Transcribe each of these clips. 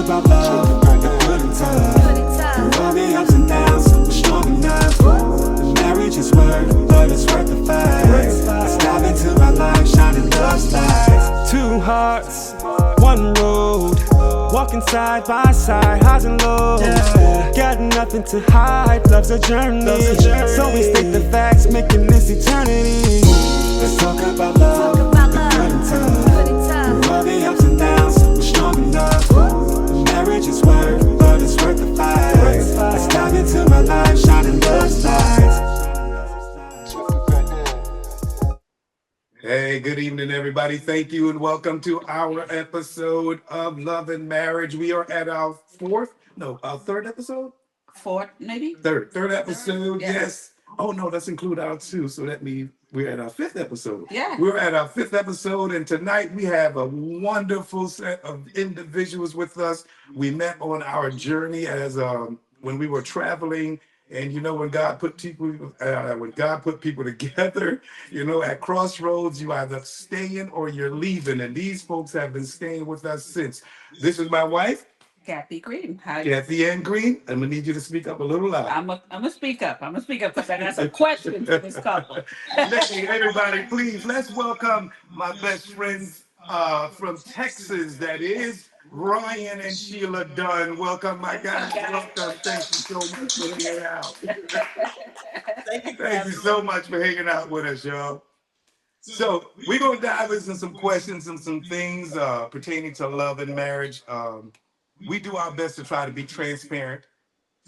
about love, the good and tough. Through all the ups and downs, we're strong enough. The marriage is work, but it's worth the fight. Let's dive into our life, shining love's light. Two hearts, one road, walking side by side, highs and lows. Got nothing to hide, love's a journey. So we state the facts, making this eternity. Let's talk about love, the good and tough. Through all the ups and downs, we're strong enough. The marriage is work, but it's worth the fight. Let's dive into my life, shining love's light. Hey, good evening, everybody. Thank you and welcome to our episode of Love and Marriage. We are at our third episode? Fourth, maybe? Third episode, Yeah. yes. Oh, no, that's include our two, so that means we're at our fifth episode. Yeah. We're at our fifth episode, and tonight we have a wonderful set of individuals with us. We met on our journey as when we were traveling. And you know, when God put people together, you know, at crossroads, you either staying or you're leaving. And these folks have been staying with us since. This is my wife, Kathy Green. Kathy Ann Green. I'm gonna need you to speak up a little louder. I'm gonna speak up. Because I got some questions for this couple. Everybody, please let's welcome my best friends from Texas. That is Ryan and Shelia Dunn. Welcome, my guys. Welcome. Thank you so much for hanging out. Thank you so much for hanging out with us, y'all. So we're gonna dive into some questions and some things pertaining to love and marriage. We do our best to try to be transparent,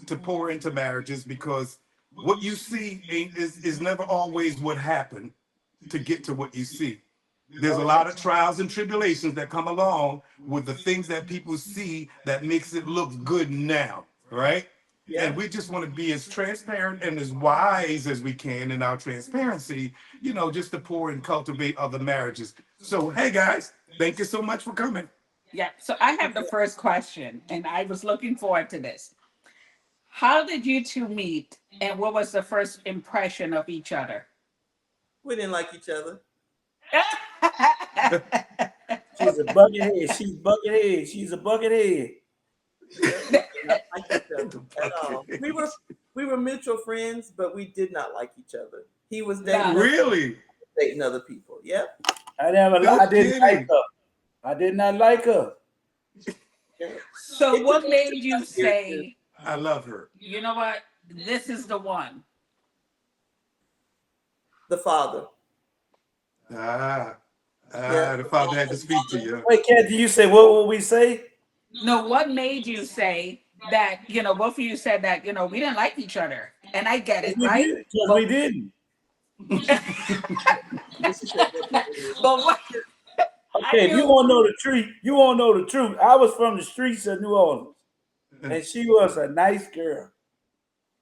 to pour into marriages, because what you see is never always what happened to get to what you see. There's a lot of trials and tribulations that come along with the things that people see that makes it look good now, right? Yeah. And we just want to be as transparent and as wise as we can in our transparency, you know, just to pour and cultivate other marriages. So, hey guys, thank you so much for coming. Yeah, so I have the first question, and I was looking forward to this. How did you two meet, and what was the first impression of each other? We didn't like each other. She's a buckethead. She's buckethead. She's a buckethead. At all. We were mutual friends, but we did not like each other. He was dating dating other people. Yep. I didn't like her. I did not like her. So what made you say, I love her? You know what? This is the one. The father. The father had to speak to you. Wait, Kathy, you say what will we say? No, what made you say that, you know, both of you said that, you know, we didn't like each other. And I get it, right? Because we didn't. But what? Okay, if you want to know the truth, I was from the streets of New Orleans. And she was a nice girl.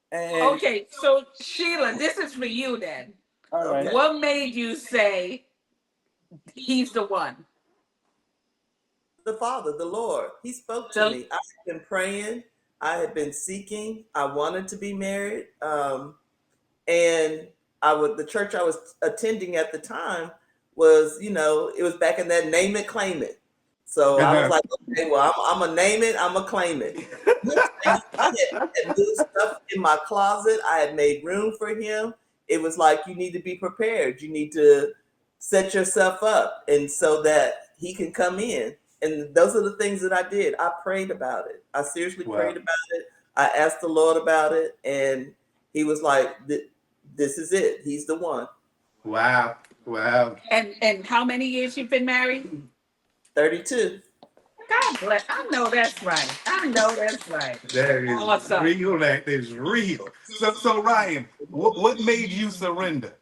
And okay, so Sheila, this is for you then. All right. What made you say he's the one? The Father, the Lord. He spoke to me. I had been praying. I had been seeking. I wanted to be married. And the church I was attending at the time was, you know, it was back in that name it, claim it. So I was like, okay, well, I'm going to name it. I'm going to claim it. I had new stuff in my closet. I had made room for him. It was like, you need to be prepared. You need to set yourself up, and so that he can come in. And those are the things that I did. I prayed about it. I seriously prayed about it. I asked the Lord about it, and he was like, this is it. He's the one. Wow. And how many years you've been married? 32. God bless. I know that's right. That is awesome. Real. That is real. So Ryan, what made you surrender?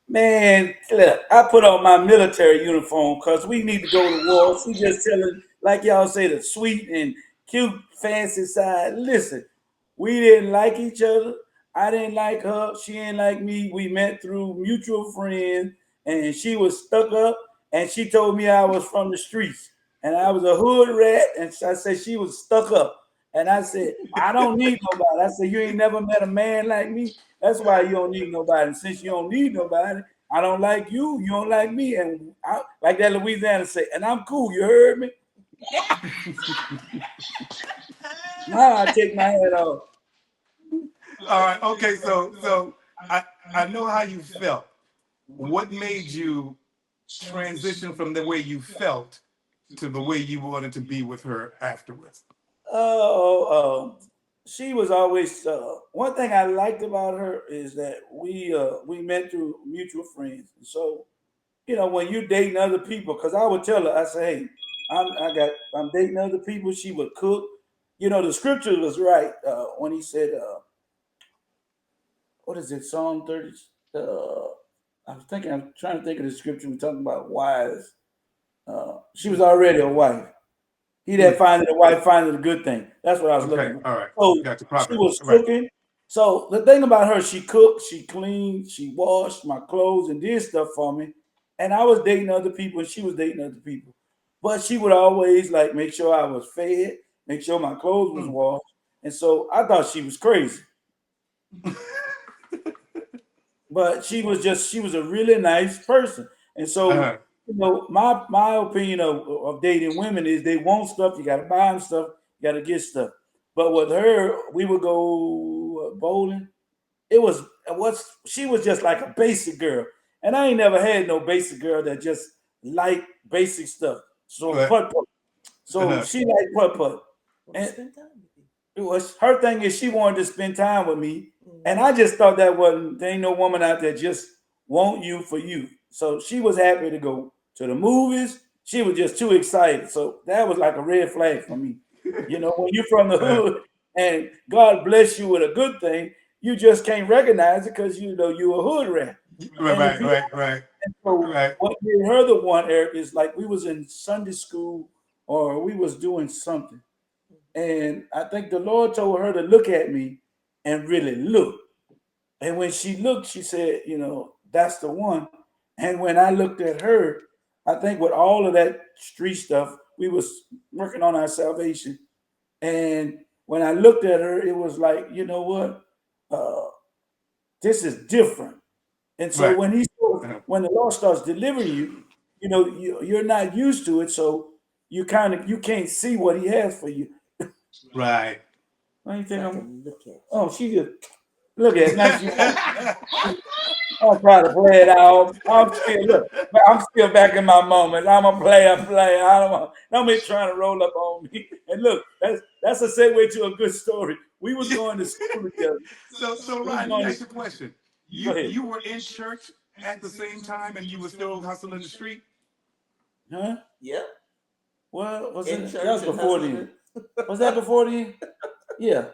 Man, look, I put on my military uniform because we need to go to war. She just telling, like y'all say, the sweet and cute, fancy side. Listen, we didn't like each other. I didn't like her. She didn't like me. We met through mutual friends, and she was stuck up, and she told me I was from the streets, and I was a hood rat, and I said she was stuck up. And I said, I don't need nobody. I said, you ain't never met a man like me. That's why you don't need nobody. And since you don't need nobody, I don't like you. You don't like me. And I, like that Louisiana say, and I'm cool. You heard me? Now I take my hat off. All right. Okay. So I know how you felt. What made you transition from the way you felt to the way you wanted to be with her afterwards? Oh, she was always. One thing I liked about her is that we met through mutual friends. So when you dating other people, because I would tell her, I say, hey, I'm dating other people. She would cook. The scripture was right when he said, what is it, Psalm 30? Uh, I'm trying to think of the scripture. We're talking about wives. She was already a wife. He that Mm, findeth a wife findeth a good thing. That's what I was okay. looking for. All right. So Got the she proper. was Right. cooking. So the thing about her, she cooked, she cleaned, she washed my clothes and did stuff for me. And I was dating other people and she was dating other people. But she would always like make sure I was fed, make sure my clothes was Mm. washed. And so I thought she was crazy. But she was a really nice person. And so, Uh-huh. my opinion of dating women is they want stuff, you gotta buy them stuff, you gotta get stuff. But with her, we would go bowling. It was what's She was just like a basic girl. And I ain't never had no basic girl that just like basic stuff. So Right. putt putt. So Uh-huh. she liked putt putt. Well, And spend time with you. it was her thing is she wanted to spend time with me, and Mhm. I just thought that wasn't there ain't no woman out there just want you for you. So she was happy to go to the movies. She was just too excited. So that was like a red flag for me. When you're from the Uh, hood and God bless you with a good thing, you just can't recognize it because you're a hood rat. right. And if Right. you Right. Right. so Right. what made her the one, Eric, is like we was in Sunday school or we was doing something. And I think the Lord told her to look at me and really look. And when she looked, she said, that's the one. And when I looked at her, I think with all of that street stuff, we was working on our salvation. And when I looked at her, it was like, you know what? Uh, this is different. And so Right. Uh-huh. when the Lord starts delivering you, you're not used to it. So you can't see what he has for you. Right. Why you So think I I'm? can look at Oh, she just look at it. Now she I'm trying to play it out. I'm still back in my moment. I'm a player. Don't be trying to roll up on me. And look, that's a segue to a good story. We was going to school together. So We was Ryan, let me going ask to you a question. Go You ahead. you were in church at the same time, and you were still hustling the street. Huh? Yep. What was In it? That was church and before hustling. then. Was that before then? Yeah.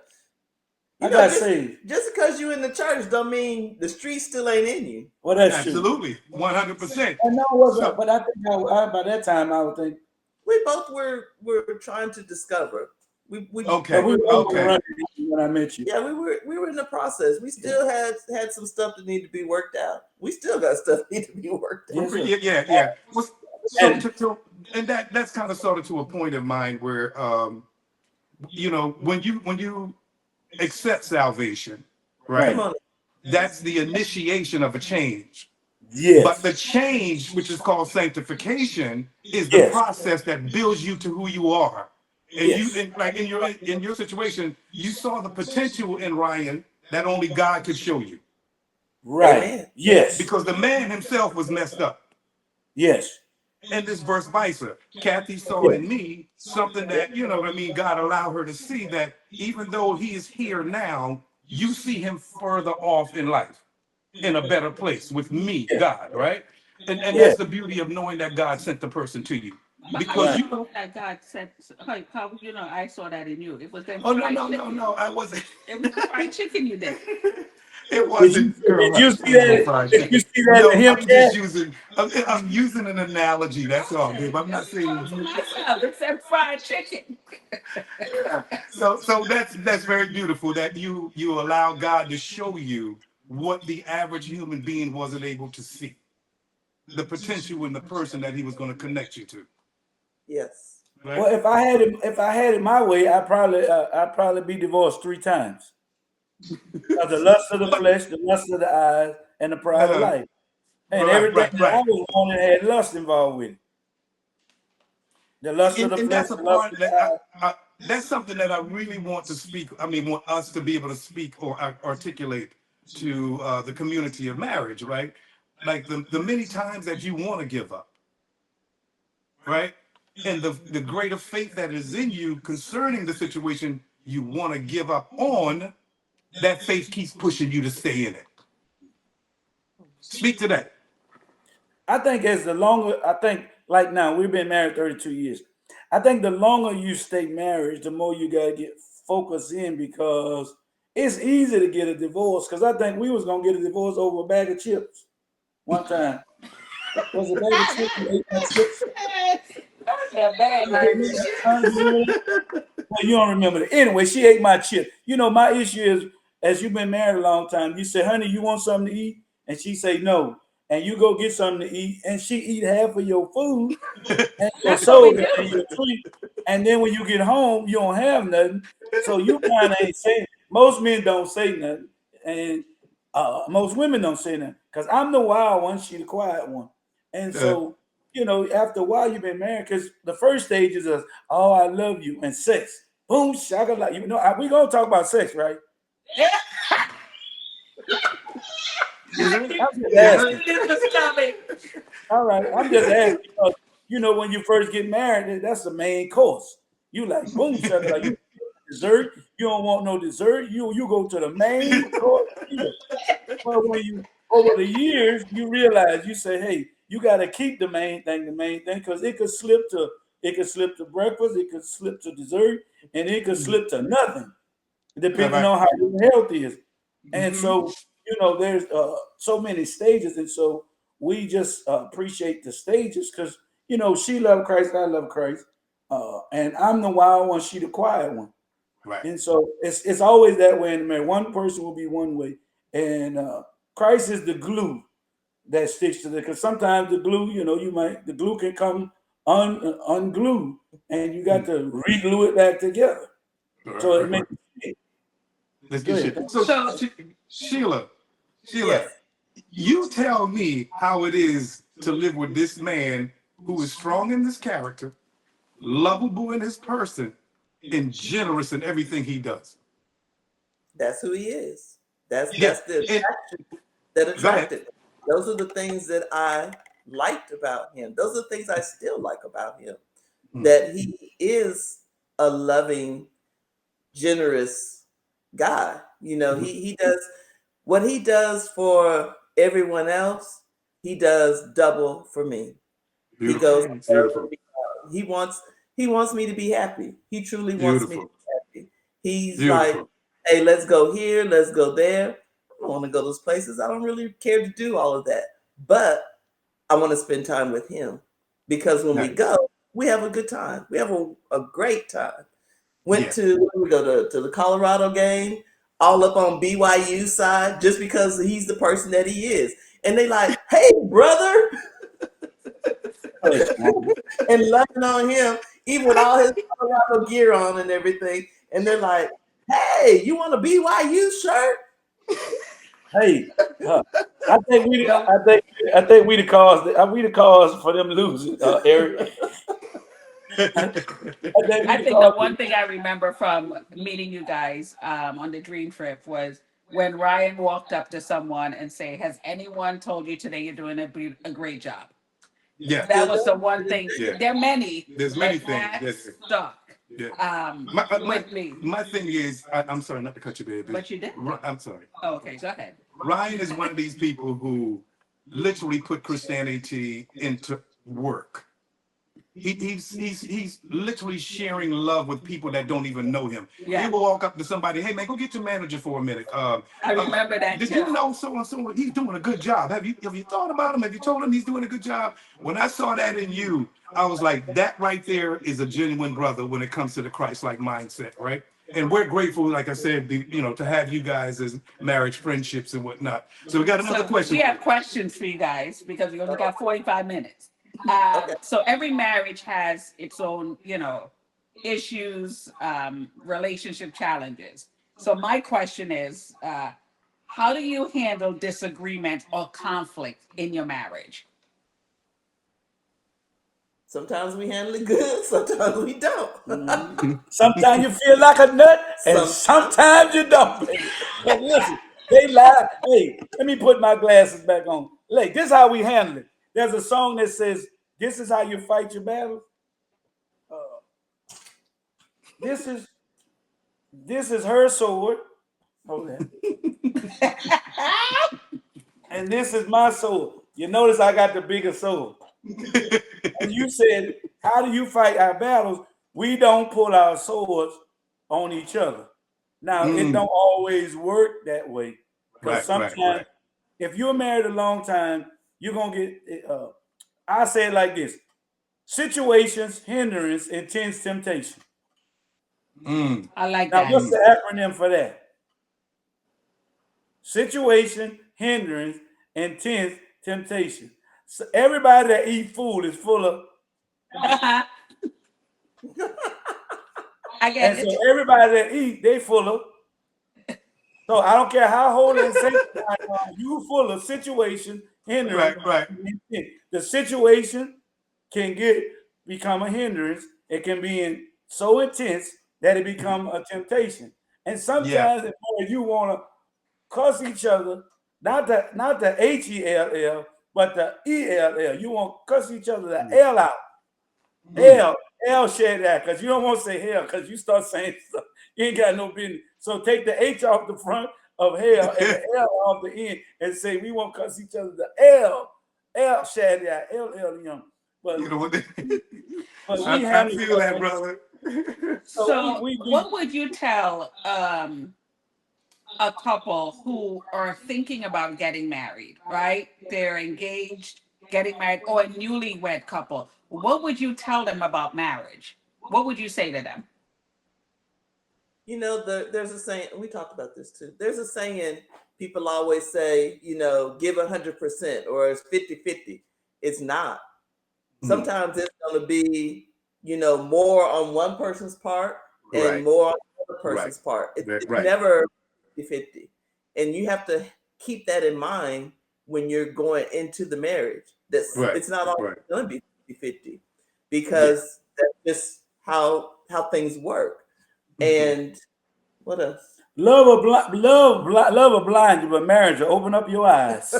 You I know, got just saved. just because you in the church don't mean the street still ain't in you. Well, that's true. Absolutely, 100%. I know it wasn't, So but I think by that time I would think, We both were trying to discover. but okay, we were okay, running when I met you. Yeah, we were in the process. We Yeah. still had some stuff that need to be worked out. We still got stuff that need to be worked out. Yes, sir. yeah, yeah, yeah. So And and that's kind of sort of to a point of mine where when you accept salvation, Come right? right. on. That's the initiation of a change. But the Yes. change, which is called sanctification, is the Yes. process that builds you to who you are. And Yes. like in your situation, you saw the potential in Ryan that only God could show you Right. Amen. Yes. because the man himself was messed up. Yes. And this verse versa. Kathy saw Yes. in me something that, what I mean, God allowed her to see that even though he is here now, you see him further off in life, in a better place with me, Yes. God, right? And Yes. that's the beauty of knowing that God sent the person to you. But how Because Right. you know that God said, how I saw that in you? It was them oh no, fried no, no, chicken. no, I wasn't. It was the fried chicken you did. It Did you wasn't, girl. did you see Ain't no that? fried Did you chicken. see that in No, him, Cat? I'm using an analogy. That's all, babe. I'm It not was close to saying. myself. It said fried chicken. So that's very beautiful that you allow God to show you what the average human being wasn't able to see, the potential in the person that he was going to connect you to, Yes. right? Well, if I had it my way, I'd probably be divorced 3 times. Because the lust of the But flesh, the lust of the eyes, and the pride of uh, life. And right, everything right, that I right. was wanting had lust involved with it. The lust of the And flesh, that's a the lust part of that the eye. that's something that I really want to speak. I mean, want us to be able to speak or articulate to the community of marriage, right? Like the many times that you want to give up, right? And the greater faith that is in you concerning the situation you want to give up on, that faith keeps pushing you to stay in it. Speak to that. I think as the longer, I think like now we've been married 32 years. I think the longer you stay married, the more you gotta get focused in because it's easy to get a divorce. Because I think we was gonna get a divorce over a bag of chips one time. Was it a bag of chips? You ate my chips. Yeah, bad, like, Well, you don't remember that. Anyway, she ate my chip. You know, my issue is as you've been married a long time, you say, honey, you want something to eat? And she say no. And you go get something to eat, and she eat half of your food and your that's what we soda and do. your treat. And then when you get home, you don't have nothing. So you kind of ain't saying. Most men don't say nothing, and most women don't say nothing. Because I'm the wild one, she the quiet one. And Uh, so, you know, after a while you've been married, because the first stage is oh, I love you, and sex. Boom, shaka, like, you know, we gonna talk about sex, right? is I'm it? just I Is asking. knew this was coming. All right, I'm just asking because you know when you first get married, that's the main course. You like boom, shaka, like you dessert. You don't want no dessert. You go to the main course. Well, when you over the years, you realize you say, hey, you got to keep the main thing, because it could slip to breakfast, it could slip to dessert, and it could it? slip to nothing, depending Right. on how your health is. And Hmm. so, you know, there's so many stages, and so we just appreciate the stages because you know she loved Christ, I love Christ, and I'm the wild one, she the quiet one, Right. and so it's always that way in the marriage. One person will be one way, and Christ is the glue that sticks to it. Because sometimes the glue, you know, the glue can come unglued, and you got Mm. to re-glue it back together. So Right, it right, right. makes it. Let's Go get ahead. shit. So, So, Sheila, Yes. you tell me how it is to live with this man who is strong in this character, lovable in his person, and generous in everything he does. That's who he is. Yeah. That's the And attraction that go ahead. attracted me. Those are the things that I liked about him. Those are the things I still like about him. Mm. That he is a loving, generous guy. You know, Mhm. he does what he does for everyone else, he does double for me. He goes Beautiful. Beautiful. he wants he wants me to be happy. He truly wants me to Beautiful. be happy. He's like, Beautiful. hey, let's go here, let's go there. I don't want to go those places. I don't really care to do all of that. But I want to spend time with him because when we Nice. go, we have a good time. We have a great time. Went Yeah. to we go to the Colorado game, all up on BYU side, just because he's the person that he is. And they like, hey, brother, Hush, man. and loving on him, even with all his Colorado gear on and everything. And they're like, hey, you want a BYU shirt? Hey, I think we, no, I think we the cause for them losing, Eric. I think we I the think the cause. one thing I remember from meeting you guys on the dream trip was when Ryan walked up to someone and say, "Has anyone told you today you're doing a great job?" Yeah. That Still was the does. one thing. Yeah. There are many, There's but many things. that Yes. stuck Yeah. My, my with me. my thing is, I'm sorry not to cut you, baby. But you did. I'm sorry. Oh, okay, go ahead. Ryan is one of these people who literally put Christianity into work. He's literally sharing love with people that don't even know him. He Yeah, will walk up to somebody, hey man, go get your manager for a minute. I remember that Did you too. know so and so? He's doing a good job. Have you thought about him? Have you told him he's doing a good job? When I saw that in you, I was like, that right there is a genuine brother when it comes to the Christ-like mindset, right? And we're grateful, like I said, to have you guys as marriage friendships and whatnot. So we got another So we question for have you. questions for you guys because we only got 45 minutes. Okay. So every marriage has its own, issues, relationship challenges. So my question is, how do you handle disagreement or conflict in your marriage? Sometimes we handle it good, sometimes we don't. Sometimes you feel like a nut, and Sometimes. sometimes you don't. Baby. But listen, they lie. Hey, let me put my glasses back on. Like, this is how we handle it. There's a song that says, "This is how you fight your battles." This is her sword. Hold that. And this is my sword. You notice I got the bigger sword. And you said, how do you fight our battles? We don't pull our swords on each other. Now, it don't always work that way. Because sometimes, if you're married a long time, you're going to get, I say it like this: situations, hindrance, intense temptation. I like Now, that. what's the acronym for that? Situation, hindrance, intense temptation. So everybody that eat food is full of, I and get so it. everybody that eat, they full of. So I don't care how holy and sanctified you are, you full of situation, hindrance. And intent. The situation can become a hindrance. It can be so intense that it become a temptation. And sometimes if you want to cuss each other, not the HELL, but the ELL. You want to cuss each other the L out. L share that, because you don't want to say hell, because you start saying stuff you ain't got no business. So take the H off the front of hell and the L off the end and say we won't cuss each other the L share that, LL. But You know what? but we I handle feel that, brother. So, we what would you tell a couple who are thinking about getting married, right? They're engaged, getting married, or a newlywed couple. What would you tell them about marriage? What would you say to them? There's a saying, we talked about this too. There's a saying people always say, give 100% or it's 50-50. It's not. Sometimes it's going to be, more on one person's part and more on the other person's part. It's never 50-50. And you have to keep that in mind when you're going into the marriage. It's not always going to be 50-50 because that's just how things work. And what else? love will blind you, but marriage will open up your eyes.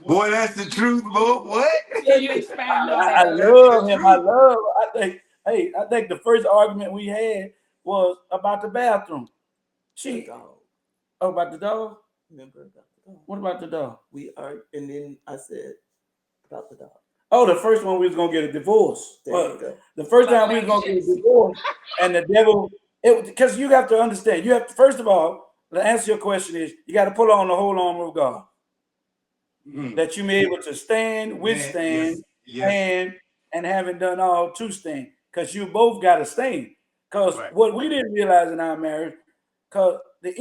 Boy, that's the truth, boy. What? Can you expand on I that? love him. I think the first argument we had was about the bathroom. About the dog? Remember about the dog. What about the dog? And then I said about the dog. Oh, the first one we was gonna get a divorce. There you go. The first time we was gonna get a divorce, and the devil, because you have to understand, you have to, first of all, the answer your question is you got to put on the whole armor of God. That you may be able to stand, withstand, stand, and having done all to stand. Because you both got to stand. Because what we didn't realize in our marriage, because the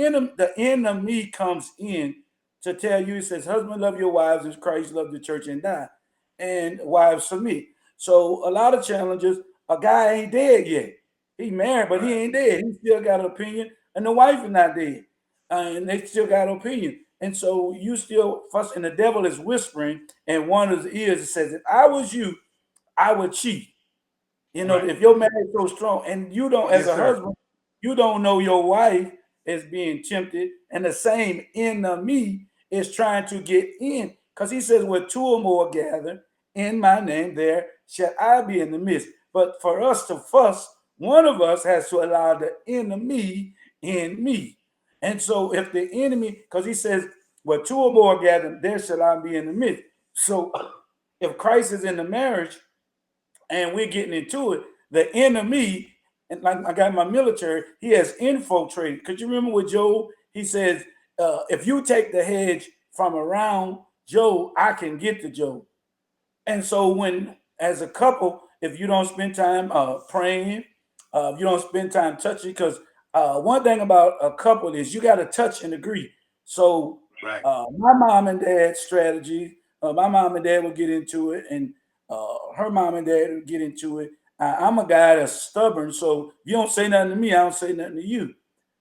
enemy comes in to tell you, it says, husband, love your wives as Christ loved the church and died. And wives submit. So a lot of challenges, a guy ain't dead yet. He married, but he ain't dead. He still got an opinion, and the wife is not dead. And they still got an opinion. And so you still fuss, and the devil is whispering in one of his ears. It says, if I was you, I would cheat. If your marriage is so strong, and you don't, as a husband, you don't know your wife is being tempted, and the same enemy is trying to get in. Because he says, where two or more gather in my name, there shall I be in the midst. But for us to fuss, one of us has to allow the enemy in me. And so if the enemy, because he says, where two or more gather, there shall I be in the midst. So if Christ is in the marriage and we're getting into it, the enemy, and like I got in my military, he has infiltrated. Because you remember with Job, he says, if you take the hedge from around Job, I can get to Job. And so when, as a couple, if you don't spend time praying, if you don't spend time touching, because one thing about a couple is you got to touch and agree. So my mom and dad's strategy, my mom and dad will get into it, and her mom and dad will get into it. I'm a guy that's stubborn, so if you don't say nothing to me, I don't say nothing to you.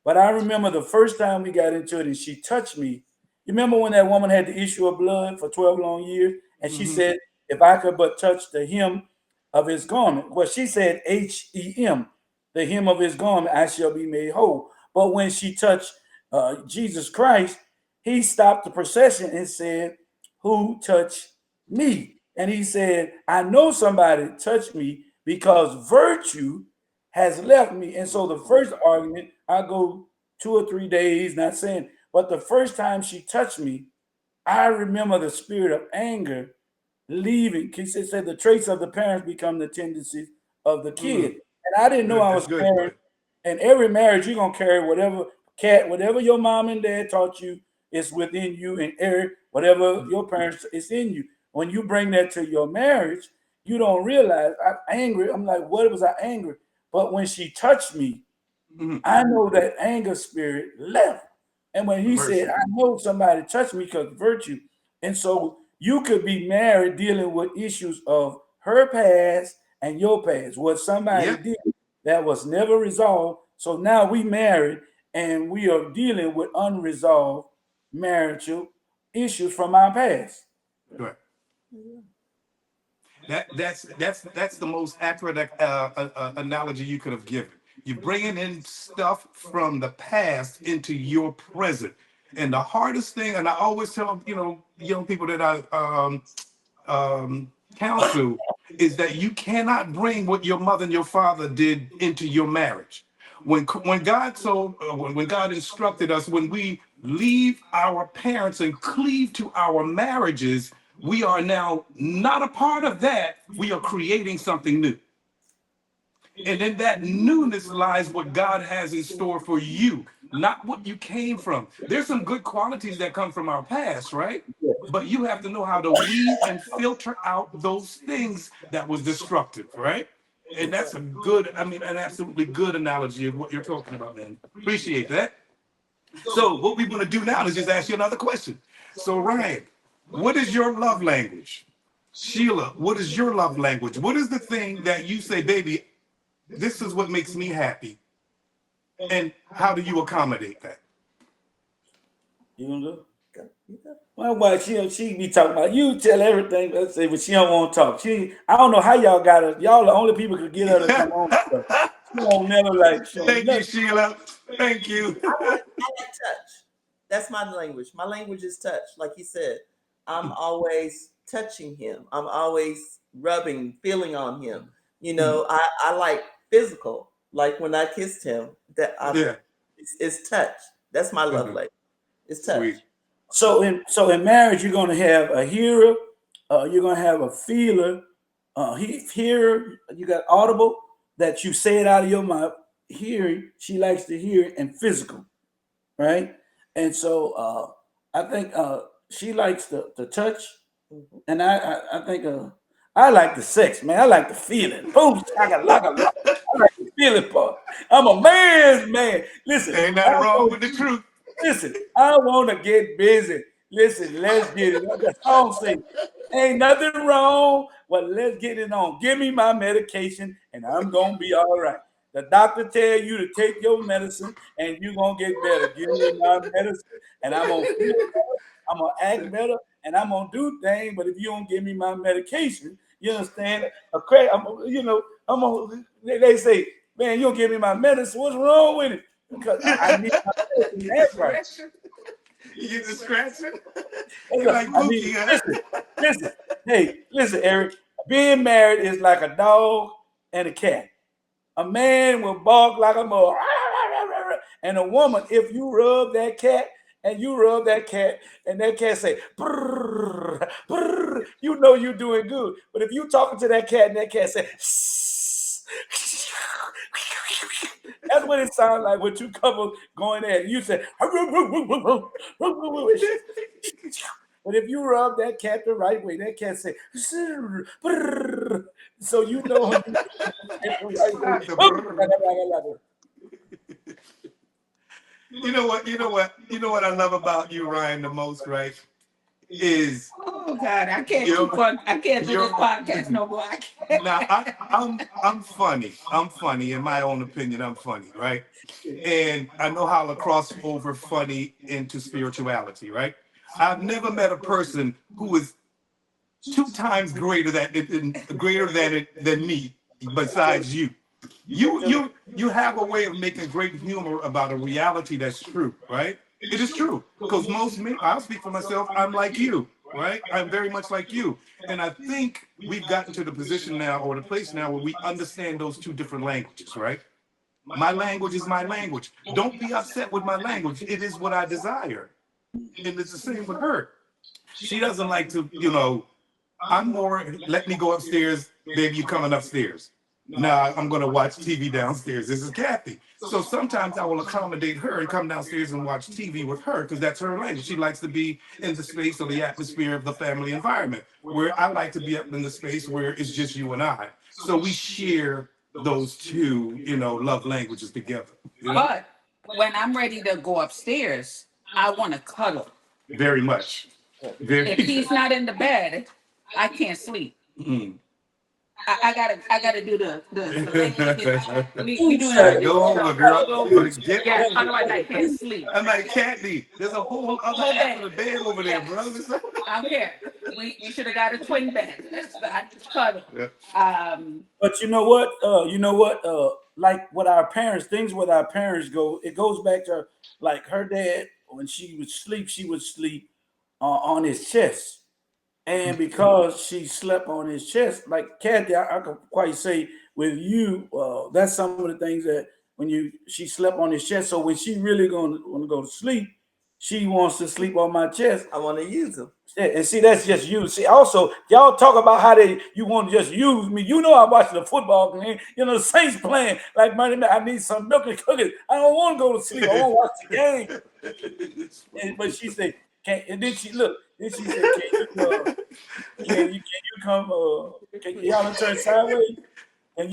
But I remember the first time we got into it and she touched me. You remember when that woman had the issue of blood for 12 long years? And she said, if I could but touch the hem of his garment. Well, she said Hem, the hem of his garment, I shall be made whole. But when she touched Jesus Christ, he stopped the procession and said, who touched me? And he said, I know somebody touched me because virtue has left me. And so the first argument, I go 2 or 3 days, not saying, but the first time she touched me, I remember the spirit of anger leaving. He said the traits of the parents become the tendencies of the kid. And I didn't know Good. I That's was good. carrying. And every marriage, you're gonna carry whatever your mom and dad taught you is within you, and whatever your parents is in you. When you bring that to your marriage, you don't realize I'm angry. I'm like, what was I angry? But when she touched me, I know that anger spirit left. And when he said, Mercy. I know somebody touched me because of virtue. And so you could be married dealing with issues of her past and your past, what somebody Yep. did that was never resolved. So now we married and we are dealing with unresolved marital issues from our past. Right. That's the most accurate analogy you could have given. You're bringing in stuff from the past into your present, and the hardest thing, and I always tell young people that I counsel, is that you cannot bring what your mother and your father did into your marriage. When God instructed us, when we leave our parents and cleave to our marriages, we are now not a part of that. We are creating something new. And in that newness lies what God has in store for you, not what you came from. There's some good qualities that come from our past, right? But you have to know how to weed and filter out those things that was destructive, right? And that's an absolutely good analogy of what you're talking about, man. Appreciate that. So what we want to do now is just ask you another question. So Ryan, what is your love language? Sheila, what is your love language? What is the thing that you say, baby, this is what makes me happy? And how do you accommodate that? You gonna do? You go. My wife, she be talking about you tell everything, let's say, but she don't want to talk. I don't know how y'all got her. Y'all the only people could get her to come on. She won't never like show Thank you, nothing. Sheila. Thank you. I like touch. That's my language. My language is touch. Like he said, I'm always touching him. I'm always rubbing, feeling on him. I like physical. Like when I kissed him, Yeah. it's touch. That's my love Mhm. language. It's touch. Sweet. So in marriage, you're gonna have a hearer, you're gonna have a feeler, hearer. You got audible that you say it out of your mouth. Hearing, she likes to hear, and physical, right? And so I think she likes the touch, Mhm. and I think I like the sex, man. I like the feeling. Boom, shaka, laka, laka. I like the feeling part. I'm a man's man. Listen, Ain't I nothing wrong want with the truth. Listen, I want to get busy. Listen, let's get it. The song say, ain't nothing wrong, but let's get it on. Give me my medication and I'm going to be all right. The doctor tell you to take your medicine and you're going to get better. Give me my medicine and I'm going to feel better. I'm going to act better and I'm going to do things. But if you don't give me my medication, you understand? I'm gonna, they say, man, you don't give me my medicine. What's wrong with it? Because I need my medicine to You get act right. scratching. You get the scratching. That's You like I mean, Pookie, huh? listen. Hey, listen, Eric. Being married is like a dog and a cat. A man will bark like a mug, and a woman, if you rub that cat and you rub that cat, and that cat say, brrr, brrr, you know you're doing good. But if you talking to that cat and that cat say, that's what it sounds like when two couples going there. You say, but if you rub that cat the right way, that cat say, so you know the right The brrr. way. You know what? You know what? You know what I love about you, Ryan, the most, right? Is Oh God, I can't keep your on. I can't do this your podcast no more. I can't. now I'm funny. I'm funny in my own opinion. I'm funny, right? And I know how to cross over funny into spirituality, right? I've never met a person who is 2 times greater than me, besides you. You have a way of making great humor about a reality that's true, right? It is true. Because most men, I'll speak for myself, I'm like you, right? I'm very much like you. And I think we've gotten to the position now, or the place now, where we understand those 2 different languages, right? My language is my language. Don't be upset with my language. It is what I desire. And it's the same with her. She doesn't like to, I'm more, let me go upstairs, baby, you coming upstairs. Now I'm going to watch TV downstairs. This is Kathy. So sometimes I will accommodate her and come downstairs and watch TV with her because that's her language. She likes to be in the space or the atmosphere of the family environment, where I like to be up in the space where it's just you and I. So we share those 2, love languages together. But when I'm ready to go upstairs, I want to cuddle. Very much. If he's not in the bed, I can't sleep. Mm. I gotta do the we doing Like, go over, girl. yeah, otherwise I can't sleep. I'm like, Kathy, there's a whole other half of the bed over there, brother. I don't care. We should have got a twin bed. I just cuddle. Yeah. But you know what? Like with our parents, things with our parents it goes back to like her dad, when she would sleep on his chest. And because she slept on his chest, like Kathy, I could quite say with you, that's some of the things that she slept on his chest. So when she really want to go to sleep, she wants to sleep on my chest. I want to use them. Yeah, and see, that's just you. See, also, y'all talk about how you want to just use me. I'm watching the football game. The Saints playing. Like, man, I need some milk and cookies. I don't want to go to sleep. I want to watch the game. But she said, and then she looked. Then she said, can you come? Can y'all turn sideways? And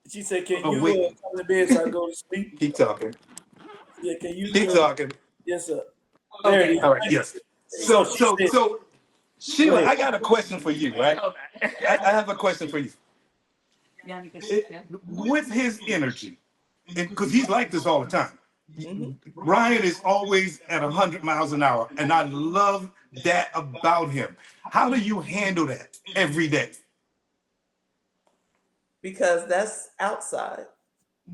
she said, can you come to bed so I go to sleep? Keep talking. Yeah, can you keep talking? Yes, sir. There it is. All right. Yes. So, Sheila, I got a question for you, right? I have a question for you. With his energy, because he's like this all the time. Ryan is always at 100 miles an hour, and I love that about him. How do you handle that every day? Because that's outside.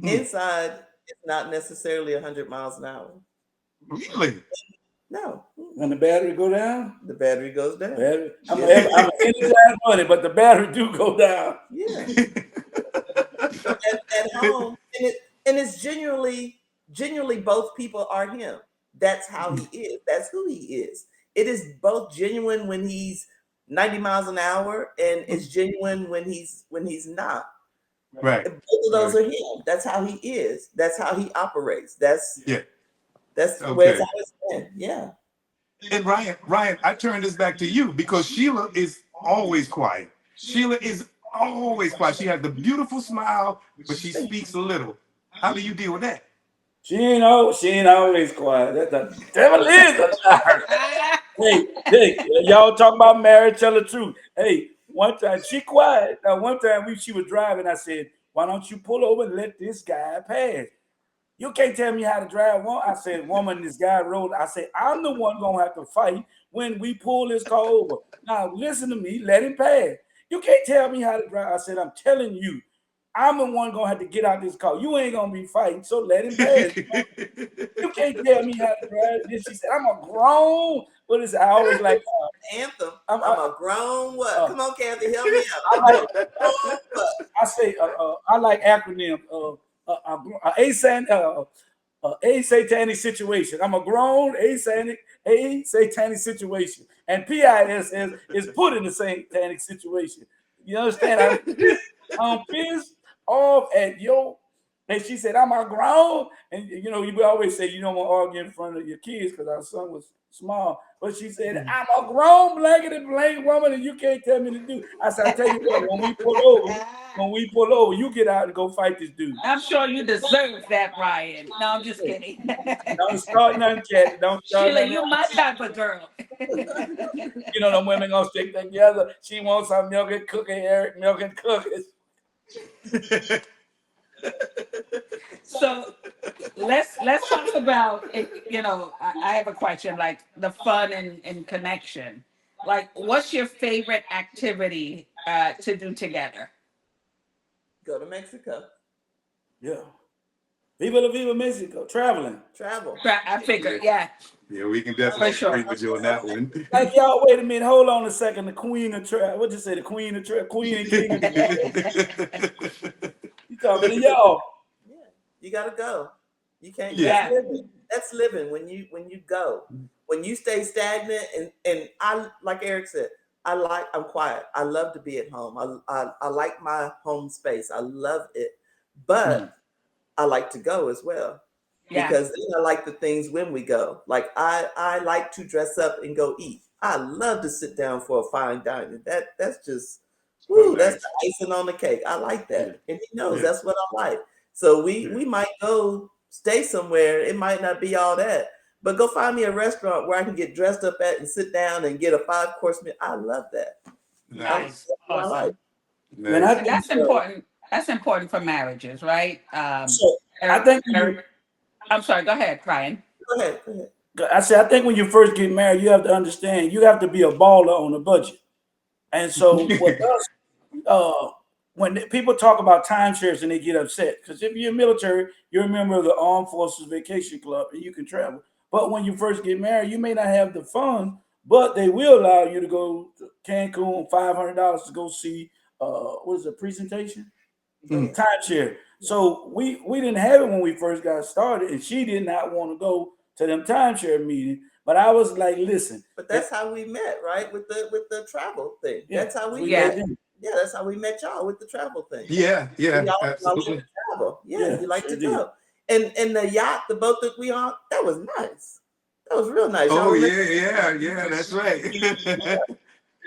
Inside, it's not necessarily 100 miles an hour. Really? No. When the battery go down? The battery goes down. I'm an energized bunny, but the battery do go down. Yeah. at home, and it's genuinely both people are him. That's how he is. That's who he is. It is both genuine when he's 90 miles an hour, and it's genuine when he's not. Right. Both of those are him. That's how he is. That's how he operates. That's where it's always been. Yeah. And Ryan, I turn this back to you because Sheila is always quiet. Sheila is always quiet. She has the beautiful smile, but she speaks a little. How do you deal with that? She ain't always quiet. That the devil is a liar. Hey, y'all talking about marriage? Tell the truth. Hey, one time she quiet. Now one time she was driving. I said, "Why don't you pull over and let this guy pass?" You can't tell me how to drive. I said, "Woman, this guy rode." I said, "I'm the one gonna have to fight when we pull this car over. Now listen to me. Let him pass. You can't tell me how to drive." I said, "I'm telling you, I'm the one gonna have to get out this car. You ain't gonna be fighting, so let him pass." You can't tell me how to drive. Then she said, "I'm a grown." What is it? I always like anthem. I'm a grown what? Come on, Kathy, help me out. I like acronym. A satanic situation. I'm a grown a satanic situation, and PIS is put in the satanic situation. You understand? I'm pissed off at yo. And she said, "I'm a grown," and you always say you don't want to argue in front of your kids because our son was small. But she said, "I'm a grown blankety blank woman, and you can't tell me to do." I said, "I tell you what, when we pull over, you get out and go fight this dude." I'm sure you deserve that, Ryan. No, I'm just kidding. Don't start nothing, Cat. Don't start Sheila, nothing. you my type of girl. Them women gonna stick together. She wants some milk and cookie, Eric, milk and cookies. So let's talk about it. I have a question like the fun and connection. Like, what's your favorite activity to do together? Go to Mexico, Yeah. Viva la Viva Mexico, traveling. travel. I figured, yeah, Yeah, we can for definitely sure. agree with you on that one. Like y'all, wait a minute, hold on a second. The queen of travel. What'd you say? The queen of travel, queen and king of travel. You talking to y'all? Yeah, you got to go. You can't. That's Yeah. Yeah, living. That's living. When you go, when you stay stagnant, and I like Eric said, I'm quiet. I love to be at home. I like my home space. I love it, Mm. but I like to go as well yeah, because then I like the things when we go. Like I like to dress up and go eat. I love to sit down for a fine dining. That's just Oh, whoo, that's nice. the icing on the cake. I like Yeah. that. And he knows Yeah. that's what I like. So Yeah. we might go stay somewhere. It might not be all that. But go find me a restaurant where I can get dressed up at and sit down and get a 5-course meal. I love that. Nice. nice, That's what I like. awesome. And I Nice. And think that's important. That's important for marriages, right? so. I Eric, think when you, Eric, I'm sorry. Go ahead, Brian. Go ahead. Go ahead. I said, I think when you first get married, you have to understand you have to be a baller on a budget. And so with us, uh, when people talk about timeshares and they get upset, because if you're military, you're a member of the Armed Forces Vacation Club and you can travel. But when you first get married, you may not have the funds, but they will allow you to go to Cancun, $500 to go see what is it, presentation? Mm. Timeshare. So we didn't have it when we first got started, and she did not want to go to them timeshare meetings. But I was like, listen, But if that's how we met, right? With the travel thing. yeah, That's how we we Yeah, met met. them. Yeah, that's how we met y'all with the travel thing. Yeah, We yeah, all like to absolutely. travel. Yeah, Yeah, you like sure to did. go. And the yacht, the boat that we on, that was nice. That was real nice. Y'all Oh remember? yeah, yeah, yeah, that's right.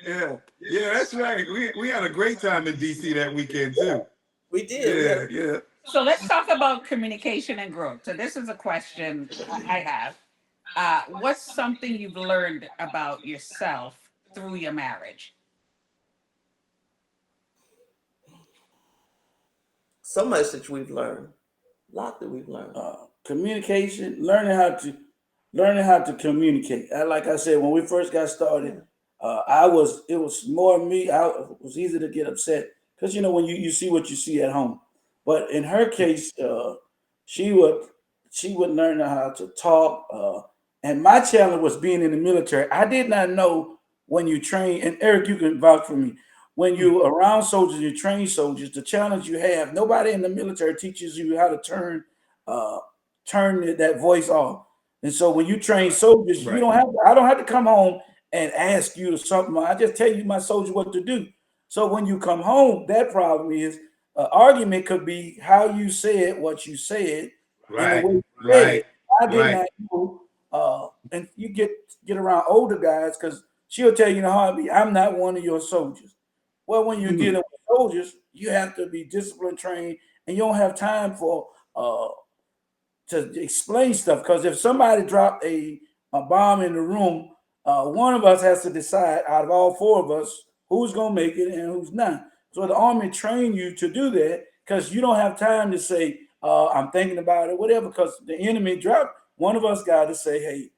Yeah, yeah, that's right. We had a great time in DC that weekend too. We did. We had Yeah, yeah. so let's talk about communication and growth. So this is a question I have. What's something you've learned about yourself through your marriage? so much that we've learned. A lot that we've learned. Communication, learning how to communicate. Like I said, when we first got started, Yeah. it was more me. It was easy to get upset because when you see what you see at home. But in her case, she would she would learn how to talk. And my challenge was being in the military. I did not know when you train, and Eric, you can vouch for me. When you around soldiers, you train soldiers. The challenge you have, nobody in the military teaches you how to uh, turn that voice off. And so when you train soldiers, you Right. don't have. I don't have to come home and ask you to something. I just tell you my soldier what to do. So when you come home, that problem is argument could be how you said what you said and the Right. way you said it. Right. I did Right. not know. And you get around older guys because she'll tell you in a heartbeat, "I'm not one of your soldiers." Well, when you're Mhm. dealing with soldiers, you have to be disciplined, trained, and you don't have time for to explain stuff. Because if somebody dropped a bomb in the room, one of us has to decide out of all four of us who's going to make it and who's not. So the army train you to do that because you don't have time to say, I'm thinking about it, whatever, because the enemy dropped. One of us got to say, hey,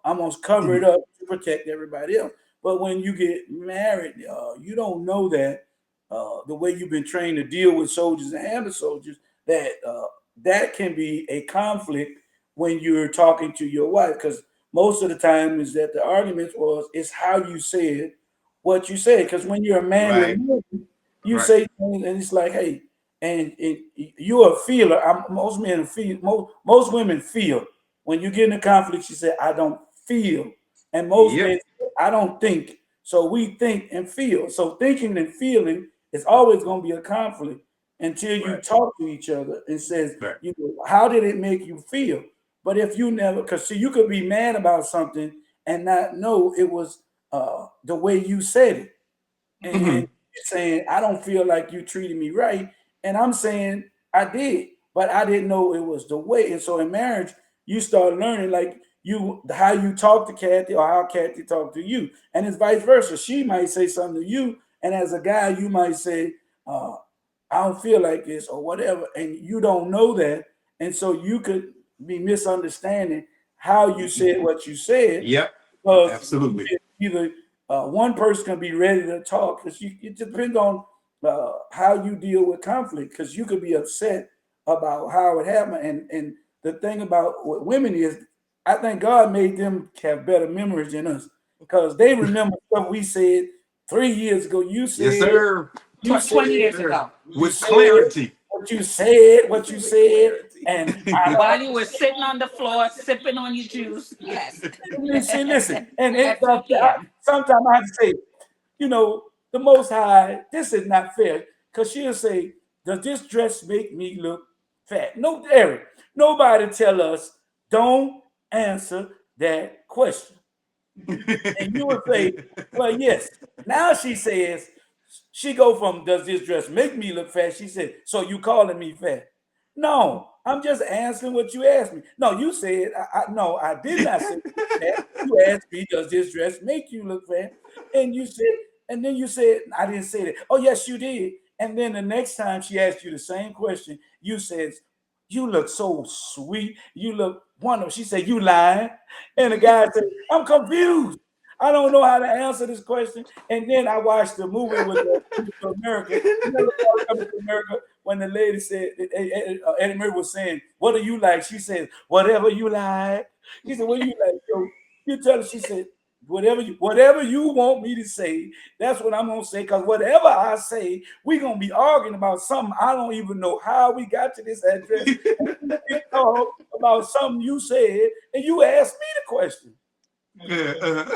I'm going to cover it Mhm. up to protect everybody else. But when you get married, you don't know that the way you've been trained to deal with soldiers and handle soldiers, that that can be a conflict when you're talking to your wife because most of the time is that the arguments was it's how you said what you said because when you're a man with Right. men, you Right. say things and it's like hey and you're a feeler. Most men feel most women feel when you get in a conflict. She said I don't feel, and most Yep. men I don't think. So we think and feel. So thinking and feeling is always going to be a conflict until you Right. talk to each other and says, Right. how did it make you feel? But if you never, because see, you could be mad about something and not know it was the way you said it, and Mhm. you're saying, I don't feel like you treated me right, and I'm saying I did, but I didn't know it was the way. And so in marriage, you start learning like you how you talk to Kathy or how Kathy talk to you, and it's vice versa. She might say something to you, and as a guy, you might say. I don't feel like this or whatever, and you don't know that, and so you could be misunderstanding how you said what you said Yep. because Absolutely. either one person can be ready to talk because it depends on how you deal with conflict because you could be upset about how it happened. And the thing about what women is, I think God made them have better memories than us because they remember stuff we said 3 years ago. Yes, sir. You said, 20 years ago. With clarity. what you With said, clarity. and While you were sitting on the floor sipping on your juice. Yes. listen, and At 2 p.m. sometimes I have to say, the Most High, this is not fair, because she'll say, "Does this dress make me look fat?" No, Eric, nobody tell us don't answer that question, and you would say, "Well, yes." Now she says, she go from "Does this dress make me look fat?" She said, "So you calling me fat?" No, I'm just answering what you asked me. No, you said, no, I did not say that. You asked me, "Does this dress make you look fat?" And you said, and then you said, "I didn't say that." Oh, yes, you did. And then the next time she asked you the same question, you said, "You look so sweet. You look wonderful." She said, "You lying." And the guy said, "I'm confused. I don't know how to answer this question." And then I watched the movie with Coming to America. You never saw Coming to America when the lady said, Eddie Murphy was saying, "What do you like?" She said, "Whatever you like." He said, "What do you like?" So you tell her, she said, whatever you want me to say, that's what I'm gonna say. Because whatever I say, we're gonna be arguing about something. I don't even know how we got to this address. And we talk about something you said, and you asked me the question.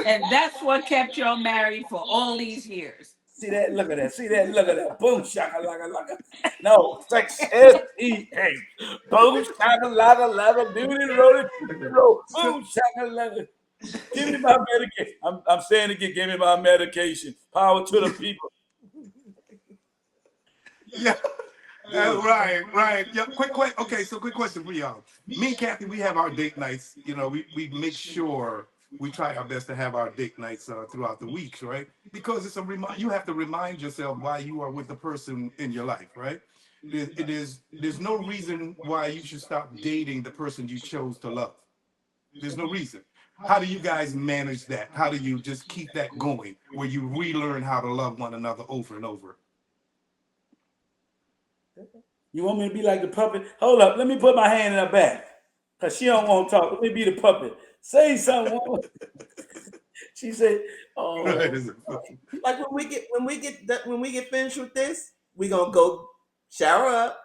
And that's what kept y'all married for all these years. See that? Look at that. See that? Look at that. Boom, shaka, laka, laka. No, sex S-E-X. Boom, shaka, laka, laka. Beauty roll it, roll. Boom, shaka, laka. Give me my medication. I'm saying again, give me my medication. Power to the people. Yeah. Right. Yeah, quick. Okay, so quick question for y'all. Me and Kathy, we have our date nights. We make sure we try our best to have our date nights throughout the weeks, right? Because it's a remind. You have to remind yourself why you are with the person in your life, right? There's no reason why you should stop dating the person you chose to love. There's no reason. How do you guys manage that? How do you just keep that going where you relearn how to love one another over and over? You want me to be like the puppet? Hold up. Let me put my hand in her back. Because she don't want to talk. Let me be the puppet. Say something. She said, "Oh, Like when we get finished with this, we gonna go shower up.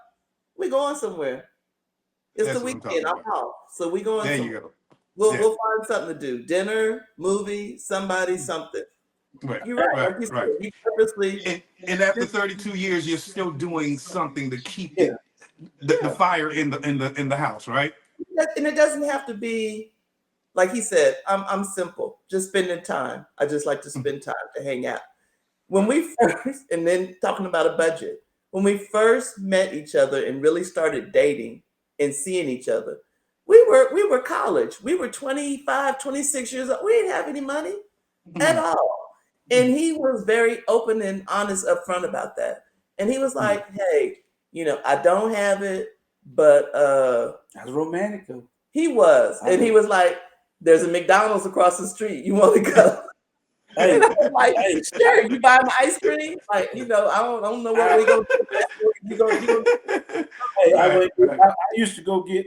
We going somewhere. It's That's the what I'm talking weekend. I'm about. off, so we going There somewhere. you go. We'll Yeah. we'll find something to do. Dinner, movie, somebody, something. Right. You're right. Like you Right. said, we purposely. And after 32 years, you're still doing something to keep yeah." the fire in the house, right? And it doesn't have to be like he said. I'm simple. Just spending time. I just like to spend time to hang out. When we first, and then talking about a budget, when we first met each other and really started dating and seeing each other, we were college. We were 25, 26 years old. We didn't have any money at all. And he was very open and honest upfront about that. And he was like, "Hey, I don't have it, but That's romantic, though. he was." And he was like, "There's a McDonald's across the street. You want to go?" Hey, And I'm like, hey, "Sure, you buy my ice cream?" Like, I don't know what we're gonna do. hey, Right. I used to go get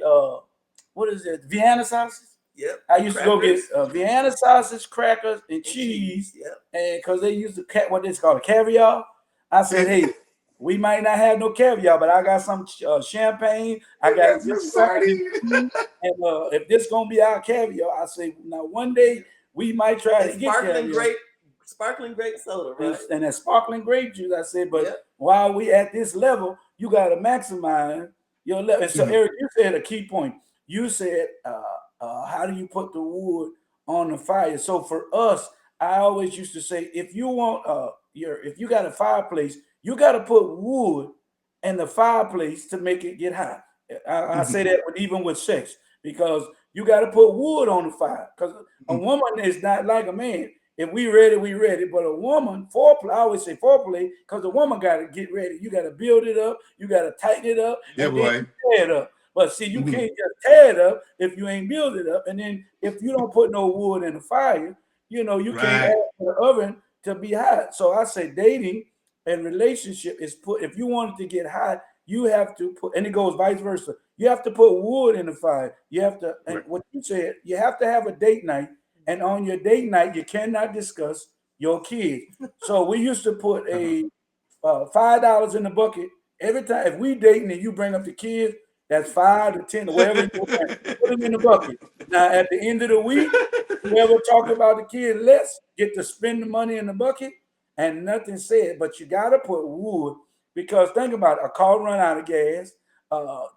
what is it? Vienna sausage. Yep. I used to go get Crackers. Vienna sausage, crackers, and cheese, Yep. and because they used to what it's called a caviar. I said, "Hey, we might not have no caviar, but I got some champagne. I got Some this stuff, this sardine. cheese, and if this gonna be our caviar," I say, "Now one day we might try And to get caviar." sparkling grape soda, and, right? and that sparkling grape juice. I said, but Yep. while we at this level, you got to maximize your level. And so, Mhm. Eric, you said a key point. You said, how do you put the wood on the fire? So for us, I always used to say, if you want if you got a fireplace, you got to put wood in the fireplace to make it get hot. I say that even with sex because you got to put wood on the fire because a woman is not like a man. If we ready, we ready. But a woman, foreplay, I always say foreplay, because a woman got to get ready. You got to build it up, you got to tighten it up, Yeah, and then boy. you tear it up. But see, you can't just tear it up if you ain't build it up. And then if you don't put no wood in the fire, You can't Right. ask for the oven to be hot. So I say dating and relationship is put. If you want it to get hot, you have to put, and it goes vice versa. You have to put wood in the fire. You have to, and Right. what you said, you have to have a date night. And on your date night, you cannot discuss your kids. So we used to put Uh-huh. a $5 in the bucket every time. If we dating and you bring up the kids, that's 5 to 10 or whatever you want, put them in the bucket. Now at the end of the week, whoever talked about the kid less get to spend the money in the bucket and nothing said. But you gotta put wood because think about it, a car run out of gas,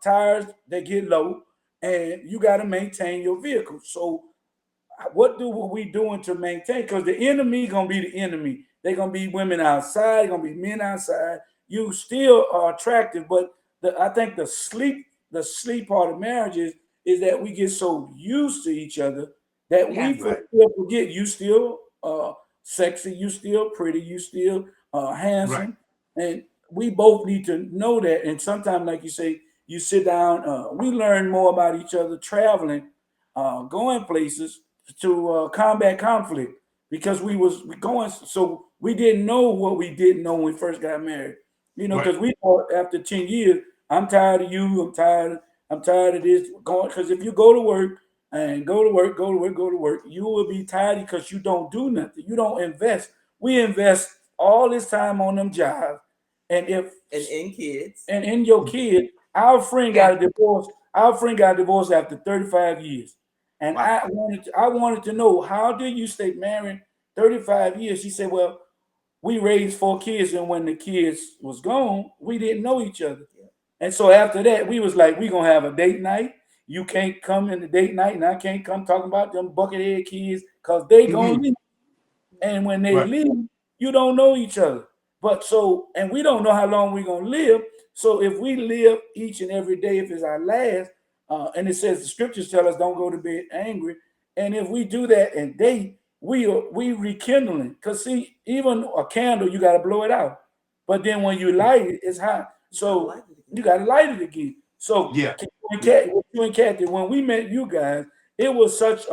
tires they get low, and you got to maintain your vehicle. So what do we doing to maintain? Because the enemy gonna be the enemy. They're gonna be women outside, gonna be men outside. You still are attractive, but I think the sleep part of marriages is that we get so used to each other that we Yes. Right. forget you still sexy, you still pretty, you still Right. handsome, and we both need to know that. And sometimes, like you say, you sit down. We learn more about each other traveling, going places to combat conflict because we was going, so we didn't know what we didn't know when we first got married. Right. Because we thought after 10 years, I'm tired of you, I'm tired of this going, because if you go to work and go to work, you will be tired because you don't do nothing. You don't invest. We invest all this time on them jobs. And if And in kids. and in your kid, our friend got Yeah. a divorce. Our friend got divorced after 35 years. And Wow. I wanted to know, how do you stay married 35 years? She said, well, we raised 4 kids, and when the kids was gone, we didn't know each other. And so after that, we was like, we gonna have a date night. You can't come in the date night, and I can't come talking about them buckethead kids because they gonna Hmm. leave. And when they Right. leave, you don't know each other. But so, and we don't know how long we're gonna live. So if we live each and every day, if it's our last, and it says the scriptures tell us don't go to bed angry. And if we do that and date, we rekindling. Cause see, even a candle, you gotta blow it out. But then when you light it, it's hot. You gotta So light it again. you gotta light it again. So Yeah. Yeah. With you and Kathy, when we met you guys, it was such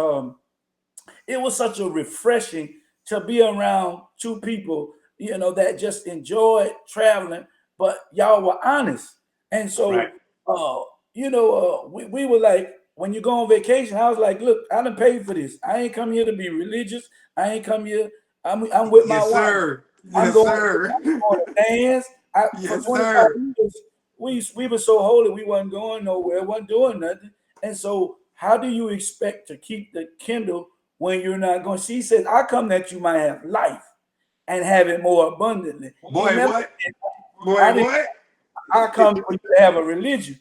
a refreshing to be around two people, that just enjoyed traveling, but y'all were honest. And Right. so, we were like, when you go on vacation, I was like, look, I done paid for this. I ain't come here to be religious. I ain't come here. I'm with my Yes, wife. sir. I'm Yes, going, sir. I'm going to dance. For Yes, 25 sir. years, we were so holy, we wasn't going nowhere, wasn't doing nothing. And so, how do you expect to keep the kindle when you're not going? She says, I come that you might have life and have it more abundantly. Boy, Remember, what? I Boy, didn't. what? I come for you to have a religion.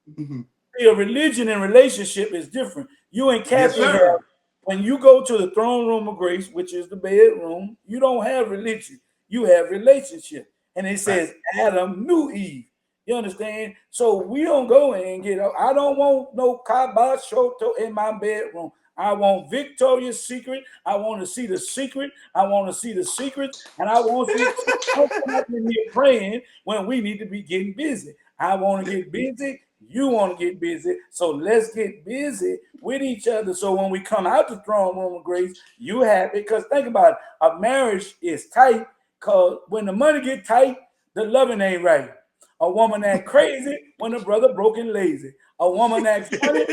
Mhm. See, a religion and relationship is different. You and Yes, Kathy have, sir. when you go to the throne room of grace, which is the bedroom, you don't have religion. You have relationship. And it Right. says Adam knew Eve. You understand? So we don't go in and get up. I don't want no kabashoto in my bedroom. I want Victoria's Secret. I want to see the secret. I want to see the secret. And I want you to don't come up in here praying when we need to be getting busy. I want to get busy. You want to get busy. So let's get busy with each other. So when we come out the throne room of grace, you have it. Because think about it, a marriage is tight. Because when the money get tight, the loving ain't right. A woman that crazy when the brother broke and lazy. A woman that's funny,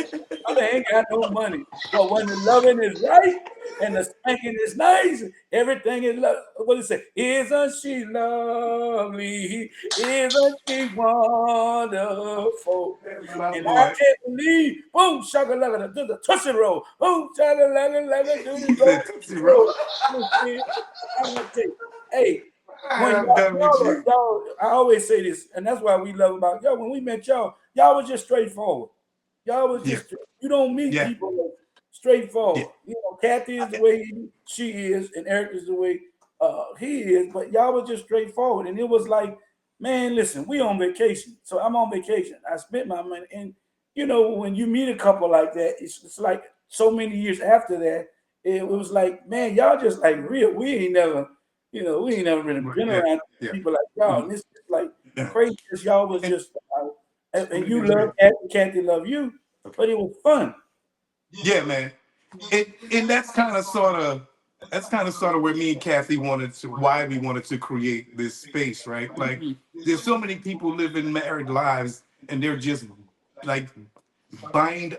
brother ain't got no money. But when the loving is right and the spanking is nice, everything is love. What does it say? Isn't she lovely? Isn't she wonderful? My And I boy. can't believe, boom, shaka laka, do the Tootsie Roll. Boom, shaka laka, laka, do the He said Tootsie Roll. roll. I'm gonna tell you, hey, when I'm done with you. I always say this, and that's why we love about y'all. When we met y'all was just straightforward. Y'all was Yeah. just, you don't meet Yeah. people that's Yeah. straightforward. Kathy is the way she is, and Eric is the way he is. But y'all was just straightforward, and it was like, man, listen, we on vacation, so I'm on vacation. I spent my money, and when you meet a couple like that, it's like so many years after that, it was like, man, y'all just like real. We ain't never really Right. been Yeah. around Yeah. people like y'all, Mhm. and it's just like Yeah. crazy because y'all was And just, and totally you love agree. Kathy, Kathy love you, Okay. but it was fun. Yeah, man. And that's kind of sort of that's kind of sort of where me and Kathy why we wanted to create this space, right? Like, there's so many people living married lives, and they're just like bound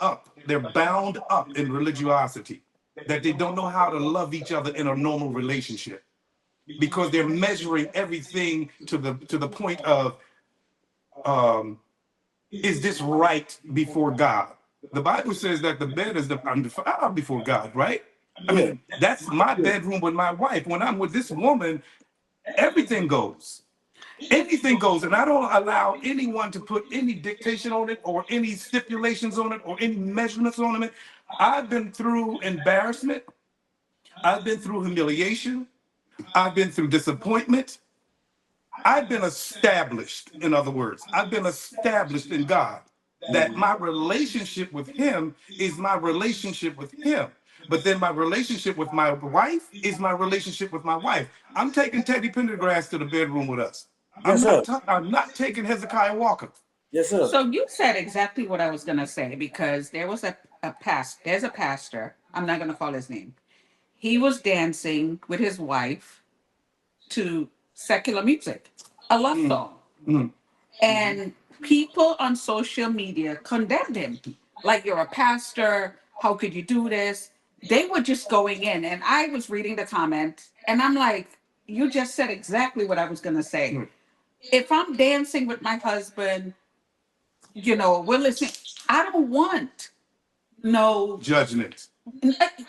up. They're bound up in religiosity, that they don't know how to love each other in a normal relationship because they're measuring everything to the point of, um, is this right before God? The Bible says that the bed is undefiled before God, right? I Yeah. mean, that's my Yeah. bedroom with my wife. When I'm with this woman, everything goes. Anything goes, and I don't allow anyone to put any dictation on it or any stipulations on it or any measurements on it. I've been through embarrassment. I've been through humiliation. I've been through disappointment. I've been established, in other words, I've been established in God that my relationship with Him is my relationship with Him. But then my relationship with my wife is my relationship with my wife. I'm taking Teddy Pendergrass to the bedroom with us. Yes, sir. I'm not taking Hezekiah Walker. Yes, sir. So you said exactly what I was gonna say because there was there's a pastor, I'm not gonna call his name. He was dancing with his wife to secular music, a love song. Mm. And people on social media condemned him. Like, you're a pastor. How could you do this? They were just going in. And I was reading the comment, and I'm like, you just said exactly what I was going to say. Mm. If I'm dancing with my husband, we're listening. I don't want no Judgment.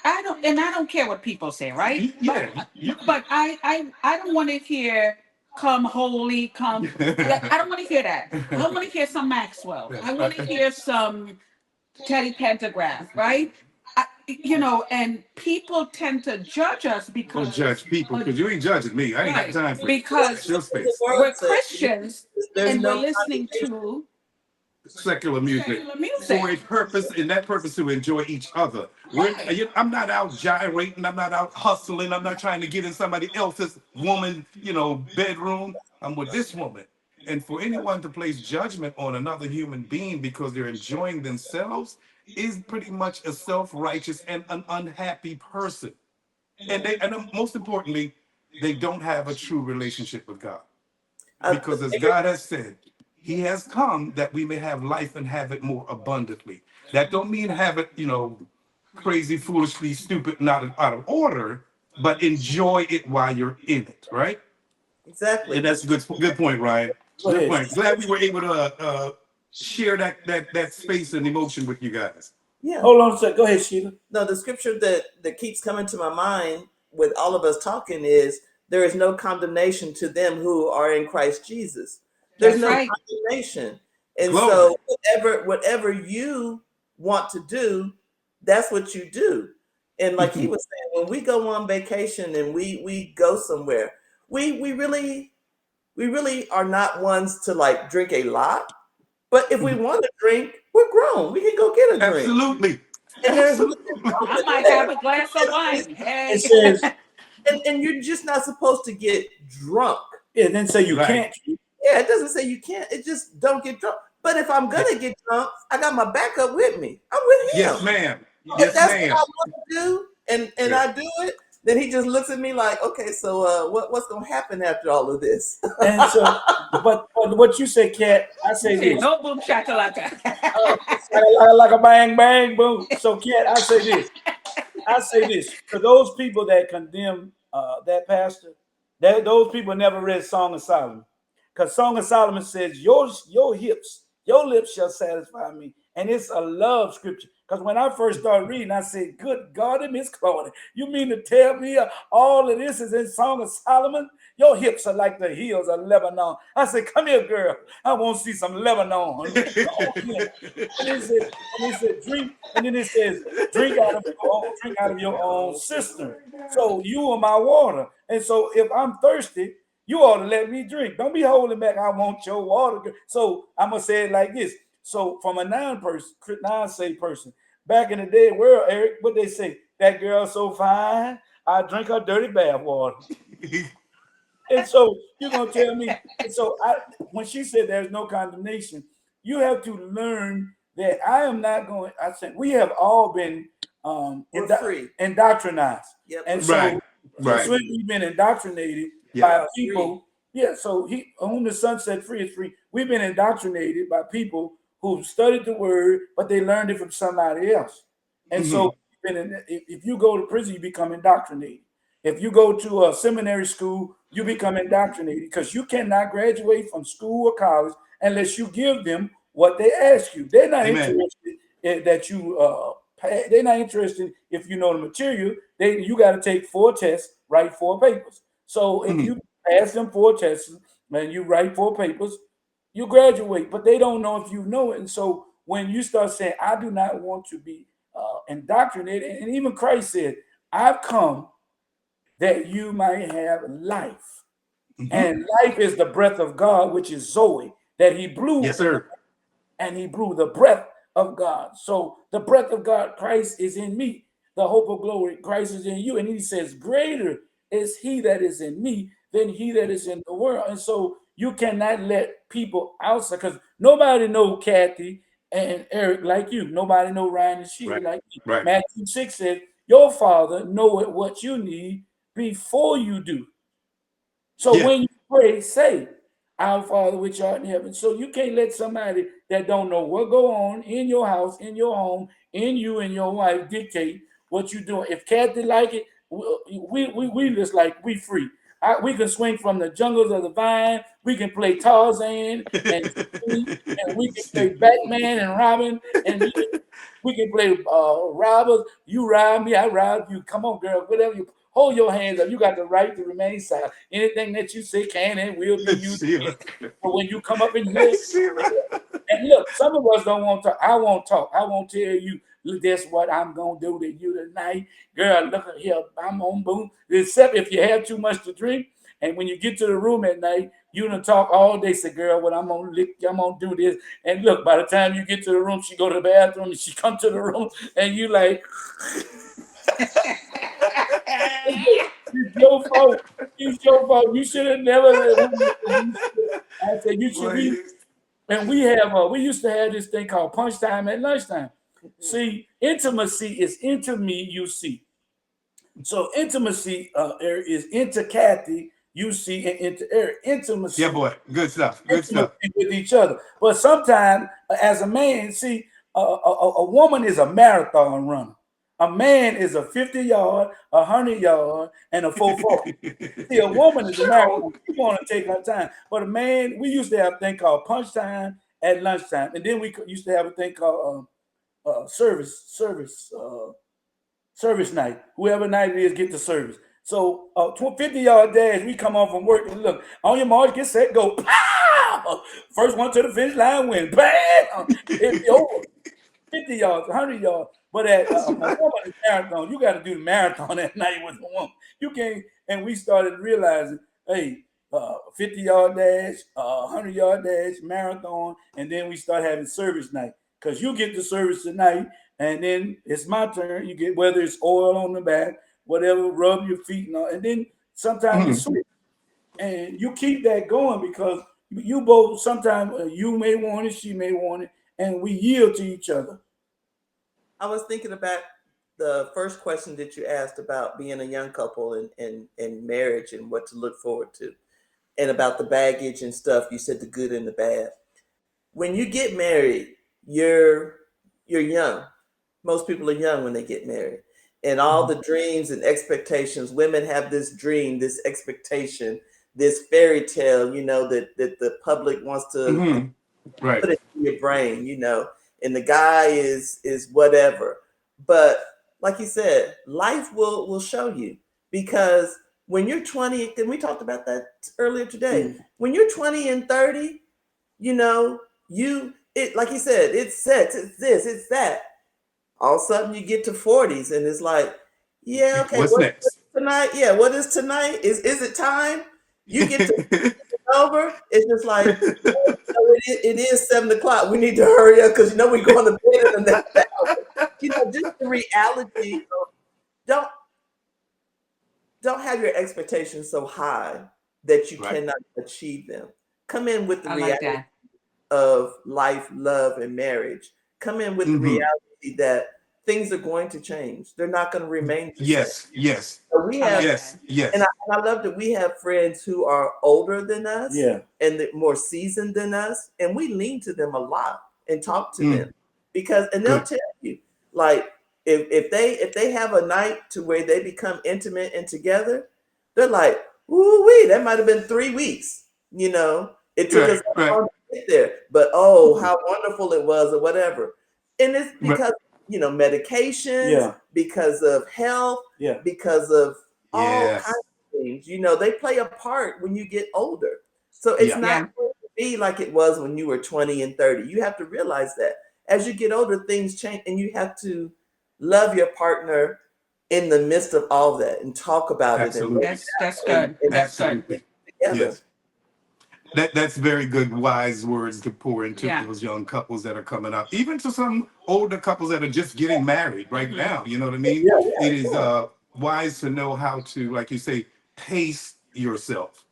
I don't care what people say, right? Yeah. But I don't want to hear come holy, come. I don't want to hear that. I want to hear some Maxwell. I want to hear some Teddy Pendergrass, right? And people tend to judge us Don't because judge people because you ain't judging me. I ain't got right, time for it. because That's your The space. word we're says Christians there's and we're no listening condemnation. to Secular music secular for a music. purpose, and that purpose to enjoy each other. Right. I'm not out gyrating. I'm not out hustling. I'm not trying to get in somebody else's woman, bedroom. I'm with this woman. And for anyone to place judgment on another human being because they're enjoying themselves is pretty much a self-righteous and an unhappy person. And most importantly, they don't have a true relationship with God. I, Because as God has said, He has come that we may have life and have it more abundantly. That don't mean have it, crazy, foolishly, stupid, not out of order, but enjoy it while you're in it, right? exactly. And that's a good point, Ryan. Go Good ahead. point. Glad we were able to share that space and emotion with you guys. Yeah. Hold on a second. Go ahead, Sheila. No, the scripture that keeps coming to my mind with all of us talking is there is no condemnation to them who are in Christ Jesus. There's That's no right. condemnation. And Glory. so whatever you want to do, that's what you do. And like he was saying, when we go on vacation and we go somewhere, we really are not ones to like drink a lot. But if we want to drink, we're grown. We can go get a drink. Absolutely. And there's nothing Absolutely. wrong I with might that. have a glass of wine. It Hey. says, And you're just not supposed to get drunk. it didn't say you Right. can't. Yeah, it doesn't say you can't. It just don't get drunk. But if I'm gonna get drunk, I got my backup with me. I'm with him. Yes, ma'am. If Yes, that's what ma'am. I want to do, and Yeah. I do it, then he just looks at me like, okay, so what's gonna happen after all of this? And so, but what you say, Kat, I say Say this. no boom shakalaka. Like a bang, bang, boom. So, Kat, I say this. For those people that condemn that pastor, those people never read Song of Solomon. Because Song of Solomon says, your hips, your lips shall satisfy me. And it's a love scripture. Because when I first started reading, I said, good God, Miss Claudia, you mean to tell me all of this is in Song of Solomon? Your hips are like the hills of Lebanon. I said, come here, girl. I want to see some Lebanon. And it said, drink. And then it says, drink out of your own cistern. So you are my water. And so if I'm thirsty, you ought to let me drink. Don't be holding back. I want your water. So I'm gonna say it like this. So from a non-say person, back in the day, where Eric, what they say, that girl so fine, I drink her dirty bath water. And so you're gonna tell me. And so when she said there's no condemnation, you have to learn that I am not going. I said we have all been We're free. indoctrinized. Yep, And we're so, Right. Right. since we've been indoctrinated Yeah. by free. people, yeah. So whom the son set free is free. We've been indoctrinated by people who studied the word, but they learned it from somebody else. And Mhm. so, if you go to prison, you become indoctrinated. If you go to a seminary school, you become indoctrinated because you cannot graduate from school or college unless you give them what they ask you. They're not Amen. interested that you they're not interested if you know the material. You got to take 4 tests, write 4 papers. So if Mhm. you pass them 4 tests and you write 4 papers, you graduate. But they don't know if you know it. And so when you start saying, "I do not want to be indoctrinated," and even Christ said, "I've come that you might have life." Mhm. And life is the breath of God, which is Zoe, that he blew Yes, sir. and he blew the breath of God. So the breath of God, Christ is in me. The hope of glory, Christ is in you. And he says, greater is he that is in me than he that is in the world. And so you cannot let people outside, because nobody know Kathy and Eric like you. Nobody know Ryan and Sheila Right. like you. Right. Matthew 6 says, your father knoweth what you need before you do. So Yeah. when you pray, say, "Our Father which art in heaven." So you can't let somebody that don't know what go on in your house, in your home, in you and your wife dictate what you doing. If Kathy like it, we just like we free. We can swing from the jungles of the vine. We can play Tarzan and we can play Stupid. Batman and Robin and we can play robbers. You rob me, I rob you. Come on, girl. Whatever you hold your hands up. You got the right to remain silent. Anything that you say can and will be used Sheila. against you. But when you come up in here, Sheila. and look, some of us don't want to. I won't talk. I won't tell you. Look, that's what I'm gonna do to you tonight, girl. Look at here. I'm on boom. Except if you have too much to drink, and when you get to the room at night, you done talk all day. Say, girl, what I'm gonna lick, I'm gonna do this. And look, by the time you get to the room, she go to the bathroom and she come to the room, and you like, it's your fault. It's your fault. You should have never. I said you should. Boy, you- And we used to have this thing called punch time at lunchtime. See, intimacy is into me, you see. So intimacy is into Kathy, you see, and into Eric. yeah, Intimacy, boy. Good stuff. Good intimacy stuff. with each other. But sometimes, as a man, see, a woman is a marathon runner. A man is a 50-yard, 100-yard, and a 440. See, a woman is a Sure. marathon. She want to take her time. But a man, we used to have a thing called punch time at lunchtime. And then we used to have a thing called service night. Whoever night it is, get the service. So 50-yard dash, we come on from work and look, on your march, get set, go. Pow! First one to the finish line win. Bam! It's over. 50 yards, 100 yards. But at That's a right. woman is marathon, you got to do the marathon at night with a woman. You can't. And we started realizing, hey, 50-yard dash, 100-yard dash, marathon, and then we start having service night. Because you get the service tonight, and then it's my turn. You get whether it's oil on the back, whatever, rub your feet, and all. And then sometimes you Mhm. switch. And you keep that going because you both, sometimes you may want it, she may want it, and we yield to each other. I was thinking about the first question that you asked about being a young couple and marriage and what to look forward to, and about the baggage and stuff. You said the good and the bad. When you get married, you're young. Most people are young when they get married. And all the dreams and expectations, women have this dream, this expectation, this fairy tale, that the public wants to Mhm. Right. put it in your brain, and the guy is whatever. But like you said, life will show you, because when you're 20, and we talked about that earlier today, Mm. when you're 20 and 30, you know, like you said, it's sex, it's this, it's that. All of a sudden you get to 40s and it's like, yeah, okay, What's what's next? tonight? Yeah, what is tonight? Is it time? You get to over, it's just like, it is 7 o'clock. We need to hurry up because we're going to bed in the next hour. Just the reality of don't don't have your expectations so high that you Right. cannot achieve them. Come in with the I like reality that. of life, love, and marriage. Come in with the Mhm. reality that things are going to change. They're not going to remain the same. Yes, yes, So we I have, like yes, that. yes. and I love that we have friends who are older than us Yeah. and more seasoned than us, and we lean to them a lot and talk to them Mm, because, and they'll good. tell you, like, if they have a night to where they become intimate and together, they're like, ooh wee, that might have been 3 weeks. It took us Right, that right, long to get there, but oh, how wonderful it was, or whatever. And it's right. because medications, Yeah. because of health, Yeah. because of all kinds Yes, of things. They play a part when you get older. So it's yeah, not Yeah. going to be like it was when you were 20 and 30. You have to realize that as you get older, things change, and you have to love your partner in the midst of all that and talk about it and work absolutely, That's and, good. and That's good. absolutely. together. Yes. That's very good, wise words to pour into Yeah. those young couples that are coming up, even to some older couples that are just getting married right Hmm. now. You know what I mean? Yeah. It is wise to know how to, like you say, pace yourself.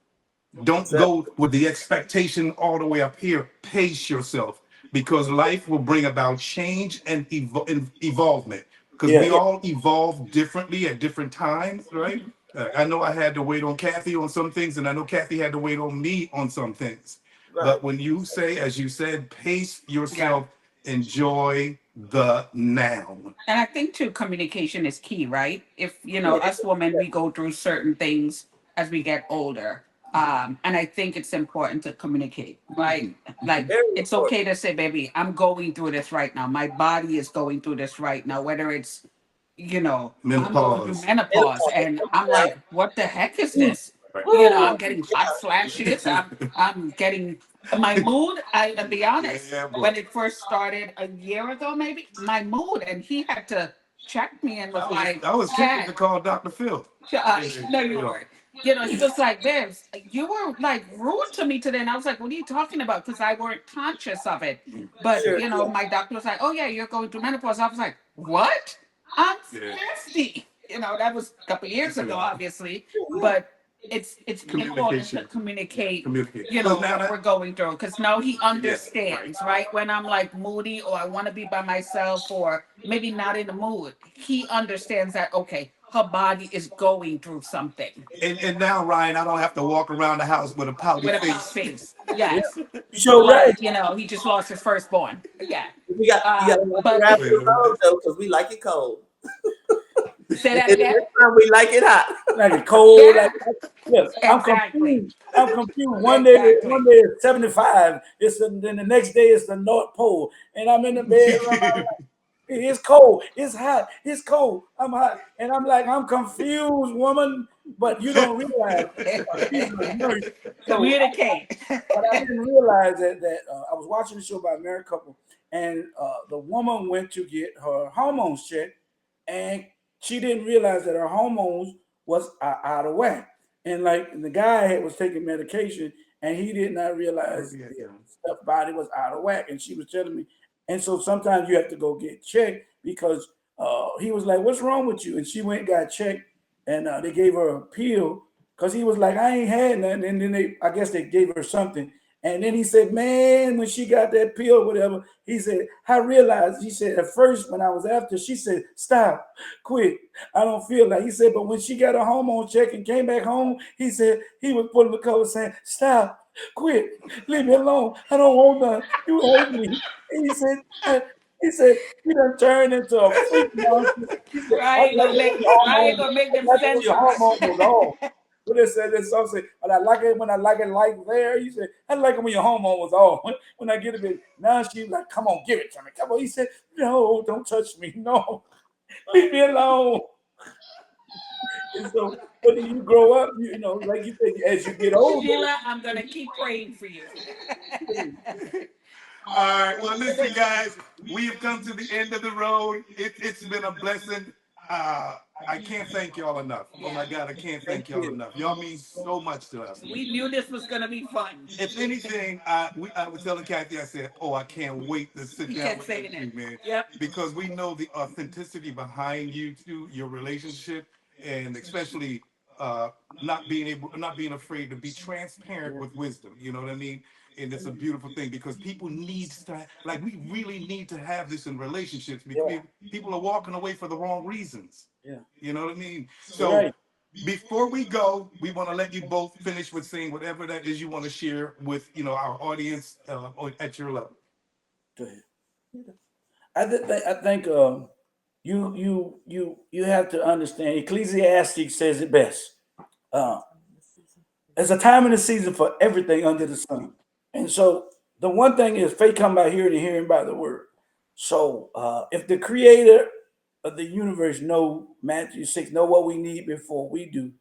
Don't So, go with the expectation all the way up here. Pace yourself because life will bring about change and evolvement. Because Yeah. we all evolve differently at different times, right? I know I had to wait on Kathy on some things, and I know Kathy had to wait on me on some things. right. But when you say, as you said, pace Yeah. yourself, enjoy the now. And I think too, communication is key, right? If Yeah, us women, we go through certain things as we get older. And I think it's important to communicate, right? Like very it's important. okay to say, baby, I'm going through this right now. My body is going through this right now, whether it's, I'm going through Menopause. menopause and I'm like, what the heck is this? Right. I'm getting hot flashes. I'm getting my mood. I'll be honest. Yeah, boy. When it first started a year ago, maybe my mood, and he had to check me and was like, I was tempted to "Cat, call Dr. Phil. no, you weren't." He was like, "Babes, you were like rude to me today," and I was like, "What are you talking about?" Because I weren't conscious of it. But Sure. my doctor was like, "Oh yeah, you're going through menopause." I was like, "What? I'm Yeah. 50." That was a couple years ago, obviously, but it's important to Communication. communicate. Communicate. Well, now What we're that, going through, because now he yes, understands, right? When I'm like moody or I want to be by myself or maybe not in the mood, he understands that okay, her body is going through something and now Ryan, I don't have to walk around the house with a pouty with a pout face. face. Yeah. Yes, You sure right. like he just lost his firstborn. Yeah, You got to watch but around the road though, because we like it cold. say In that the again. wintertime, we like it hot. Like a cold, Yeah, like look, I'm exactly, confused. I'm confused. One exactly. day it's 75. Then the next day it's the North Pole, and I'm in the bed. It's cold. It's hot. It's cold. I'm hot, and I'm like, I'm confused, woman. But you don't realize she's a nurse. So, Communicate. but I didn't realize that I was watching the show about a married couple, and the woman went to get her hormones checked, and she didn't realize that her hormones was out of whack. And like the guy was taking medication, and he did not realize his stuff body was out of whack. And she was telling me, and so sometimes you have to go get checked because he was like, "What's wrong with you?" And she went and got checked, and they gave her a pill because he was like, "I ain't had nothing." And then I guess they gave her something. And then he said, "Man, when she got that pill, or whatever," he said, "I realized." He said, "At first, when I was after, she said, 'Stop, quit. I don't feel like." He said, "But when she got a hormone check and came back home, he said he was pulling the cover saying, 'Stop, quit, leave me alone. I don't want none. You hurt me.'" And he said, "You done turned into a freak monster." He said, "I Ryan like gonna it make when your Ryan hormone, gonna make I them like it when your censors. hormone was off." What they said, this song say, "But I like it when I like it like there." He said, "I like it when your hormone was off. When I get a bit." Now she's like, "Come on, give it to me. Come on." He said, "No, don't touch me. No, leave me alone." And so, but then you grow up, like you said, as you get older. Sheila, I'm gonna keep praying for you. All right. Well, listen, guys, we have come to the end of the road. It's been a blessing. I can't thank y'all enough. Oh my God, I can't Thank thank y'all you. enough. Y'all mean so much to us. We knew this was gonna be fun. If anything, I was telling Kathy, I said, "Oh, I can't wait to sit He down kept with saying you, it. man," Yep. because we know the authenticity behind you two, your relationship, and especially not being afraid to be transparent with wisdom. You know what I mean? and it's a beautiful thing because people need to, like, we really need to have this in relationships because Yeah. people are walking away for the wrong reasons. Yeah. You know what I mean? You're So right. before we go, we want to let you both finish with saying whatever that is you want to share with our audience at your level. Go ahead. I think you have to understand. Ecclesiastes says it best. Uh, there's a time and a season for everything under the sun, and so the one thing is faith come by hearing and hearing by the word. So if the Creator of the universe know Matthew 6 know what we need before we do,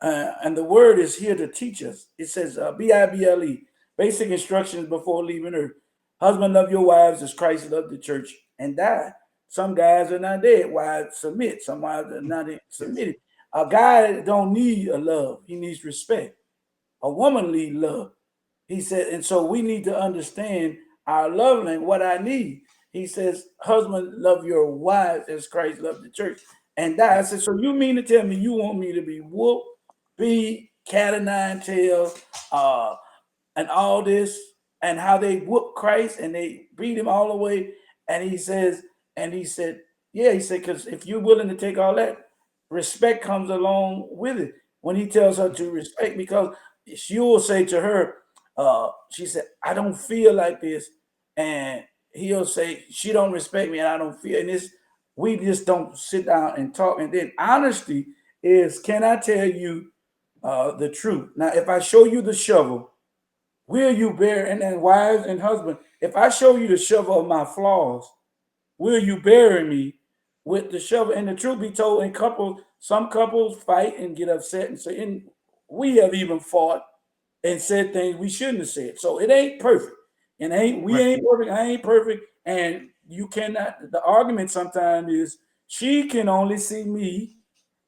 and the word is here to teach us. It says, Bible, basic instructions before leaving earth. Husband, love your wives as Christ loved the church and died. Some guys are not dead. Wives submit. Some wives are not Yes. submitted. A guy don't need a love. He needs respect. A woman need love. He said, and so we need to understand our love language, what I need. He says, husband, love your wives as Christ loved the church and died. I Yes. said, so you mean to tell me you want me to be whooped, be cat of nine tails, and all this, and how they whooped Christ and they beat him all the way. And he says, and he said, yeah, he said, because if you're willing to take all that, respect comes along with it. When he tells her to respect, because she will say to her, she said, I don't feel like this. And he'll say, she don't respect me and I don't feel, and this, we just don't sit down and talk. And then honesty is, can I tell you the truth? Now, if I show you the shovel, will you bear, and then wives and husband, if I show you the shovel of my flaws, will you bury me with the shovel? And the truth be told, in couples, some couples fight and get upset and say, and we have even fought and said things we shouldn't have said. So it ain't perfect. And we Right. ain't perfect, I ain't perfect. And you cannot, the argument sometimes is she can only see me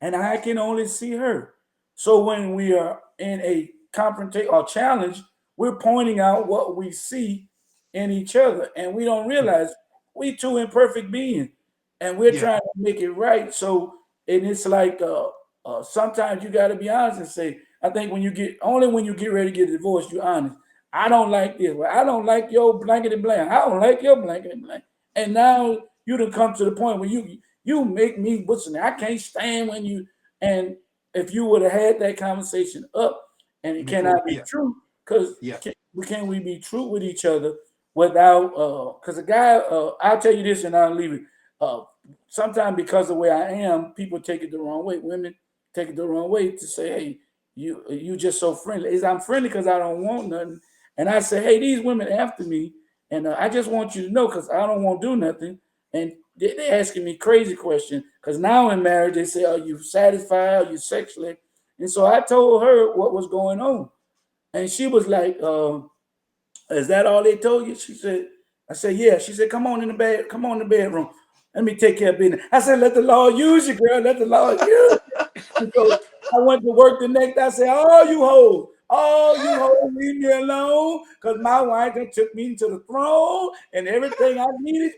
and I can only see her. So when we are in a confrontation or challenge, we're pointing out what we see in each other, and we don't Right. realize we two imperfect beings, and we're Yeah. trying to make it right. So, and it's like sometimes you got to be honest and say, I think when you get ready to get divorced, you're honest. I don't like this. Well, I don't like your blankety blank. I don't like your blankety blank. And now you done come to the point where you make me what's I can't stand when you, and if you would have had that conversation up, and it Before. cannot be Yeah. true, because Yeah. can we be true with each other without because a guy I'll tell you this and I'll leave it. Sometimes because of the way I am, people take it the wrong way. Women take it the wrong way to say, hey, you just so friendly. Is I'm friendly because I don't want nothing. And I say, hey, these women after me, and I just want you to know because I don't want to do nothing. And they asking me crazy questions because now in marriage they say, are you satisfied? Are you sexually? And so I told her what was going on, and she was like, "Is that all they told you?" She said, "I said, yeah." She said, "Come on in the bed. Come on in the bedroom. Let me take care of business." I said, "Let the Lord use you, girl. Let the Lord use you." And so I went to work the next day. I said, oh, you hoes, leave me alone. Because my wife done took me to the throne and everything I needed.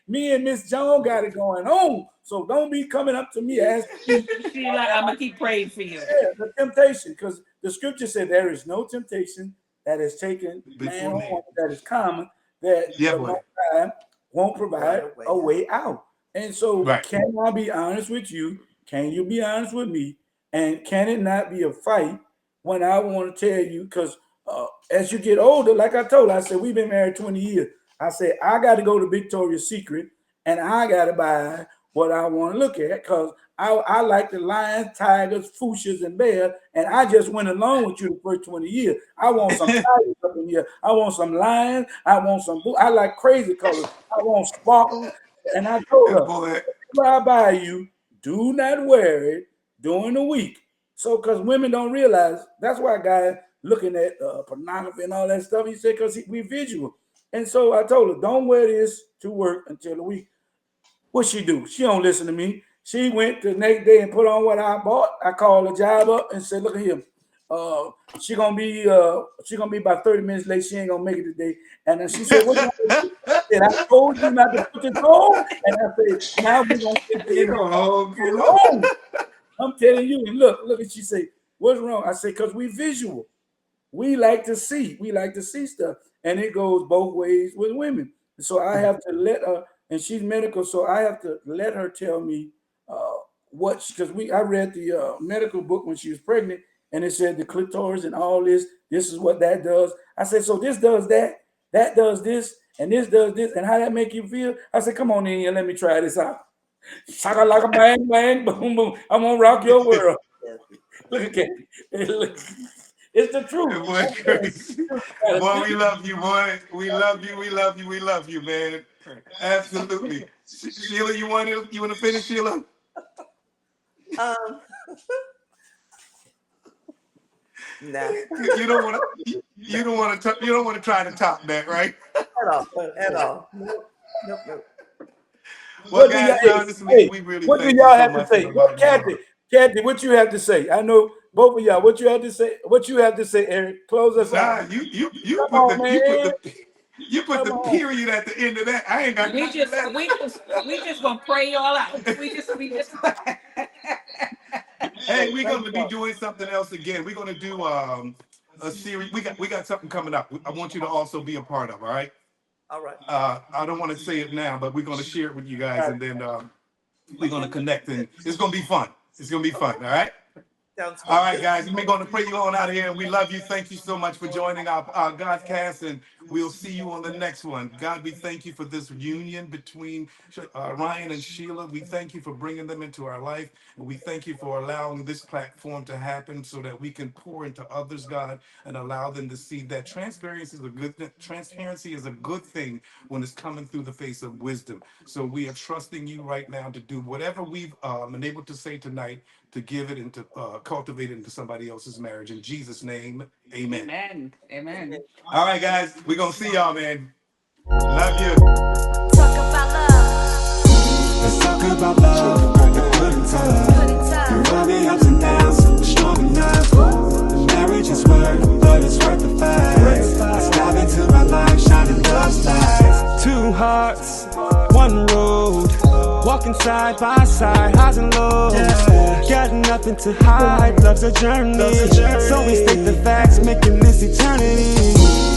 Me and Miss Jones got it going on. So don't be coming up to me asking me, Sheila, I'm gonna keep praying for you. yeah, the temptation. Because the scripture said there is no temptation that is taken man Before or man. woman that is common that Yeah, the boy. Most High won't provide Right a away. way out. And so, Right. can I be honest with you? Can you be honest with me? And can it not be a fight when I want to tell you? Because as you get older, like I told, I said we've been married 20 years. I said I got to go to Victoria's Secret and I got to buy what I want to look at because I like the lions, tigers, fuchsias, and bears, and I just went along with you the first 20 years. I want some tigers up in here. I want some lions. I want some. I like crazy colors. I want sparkles. And I told Yeah, her, boy. whatever I buy you, do not wear it during the week. So, because women don't realize, that's why guys looking at pornography and all that stuff. He said, because we visual. And so I told her, don't wear this to work until the week. What she do? She don't listen to me. She went the next day and put on what I bought. I called the job up and said, "Look at him. Uh, she gonna be about 30 minutes late. She ain't gonna make it today." And then she said, "What you gonna do?" I said, "I told you not to put this on." And I said, "Now we're gonna get You this go home, kiddo. on." I'm telling you. And look, and she said, "What's wrong?" I said, "Because we visual." we like to see. We like to see stuff. And it goes both ways with women. So I have to let her, and she's medical, so I have to let her tell me what, because I read the medical book when she was pregnant, and it said the clitoris and all this. This is what that does. I said, so this does that, that does this, and this does this, and how that make you feel? I said, come on in here, let me try this out. Shaka like a bang bang, boom boom. I'm gonna rock your world. Look at it. It's the truth. Boy, crazy. Boy, we love you, boy. We love you. We love you. We love you, man. Absolutely. Sheila, you want to finish, Sheila? No. You don't want to. You don't want to try to top that, right? At all. Nope. Well, guys, honestly, we really what do thank y'all you so have to much say? for What, Kathy, what you have to say? I know both of y'all. What you have to say? What you have to say, Eric? Close us out. You Come put on, the man. you put Come the on. period at the end of that. I ain't got We nothing just left. we just gonna pray y'all out. We just Hey, we're Thank gonna be y'all. doing something else again. We're gonna do a series. We got something coming up. I want you to also be a part of. All right. All right. I don't want to say it now, but we're gonna share it with you guys, Got and then we're gonna connect, and it's gonna be fun. It's gonna be fun. All right. Sounds All fun. right, guys. We're going to pray you on out of here. We love you. Thank you so much for joining our Godcast, and we'll see you on the next one. God, we thank you for this union between Ryan and Sheila. We thank you for bringing them into our life, and we thank you for allowing this platform to happen so that we can pour into others, God, and allow them to see that transparency is a good thing when it's coming through the face of wisdom. So we are trusting you right now to do whatever we've been able to say tonight, to give it and to cultivate it into somebody else's marriage. In Jesus' name, amen. Amen. Amen. All right, guys, we're going to see y'all, man. Love you. Talk about love. Let's talk about love. The good and tough. Through all the ups and downs, we're strong enough. The marriage is work, but it's worth the fight. Let's dive into our life, shining love's light. Two hearts, one road. Walking side by side, highs and lows. Got nothing to hide, love's a journey. So we state the facts, making this eternity.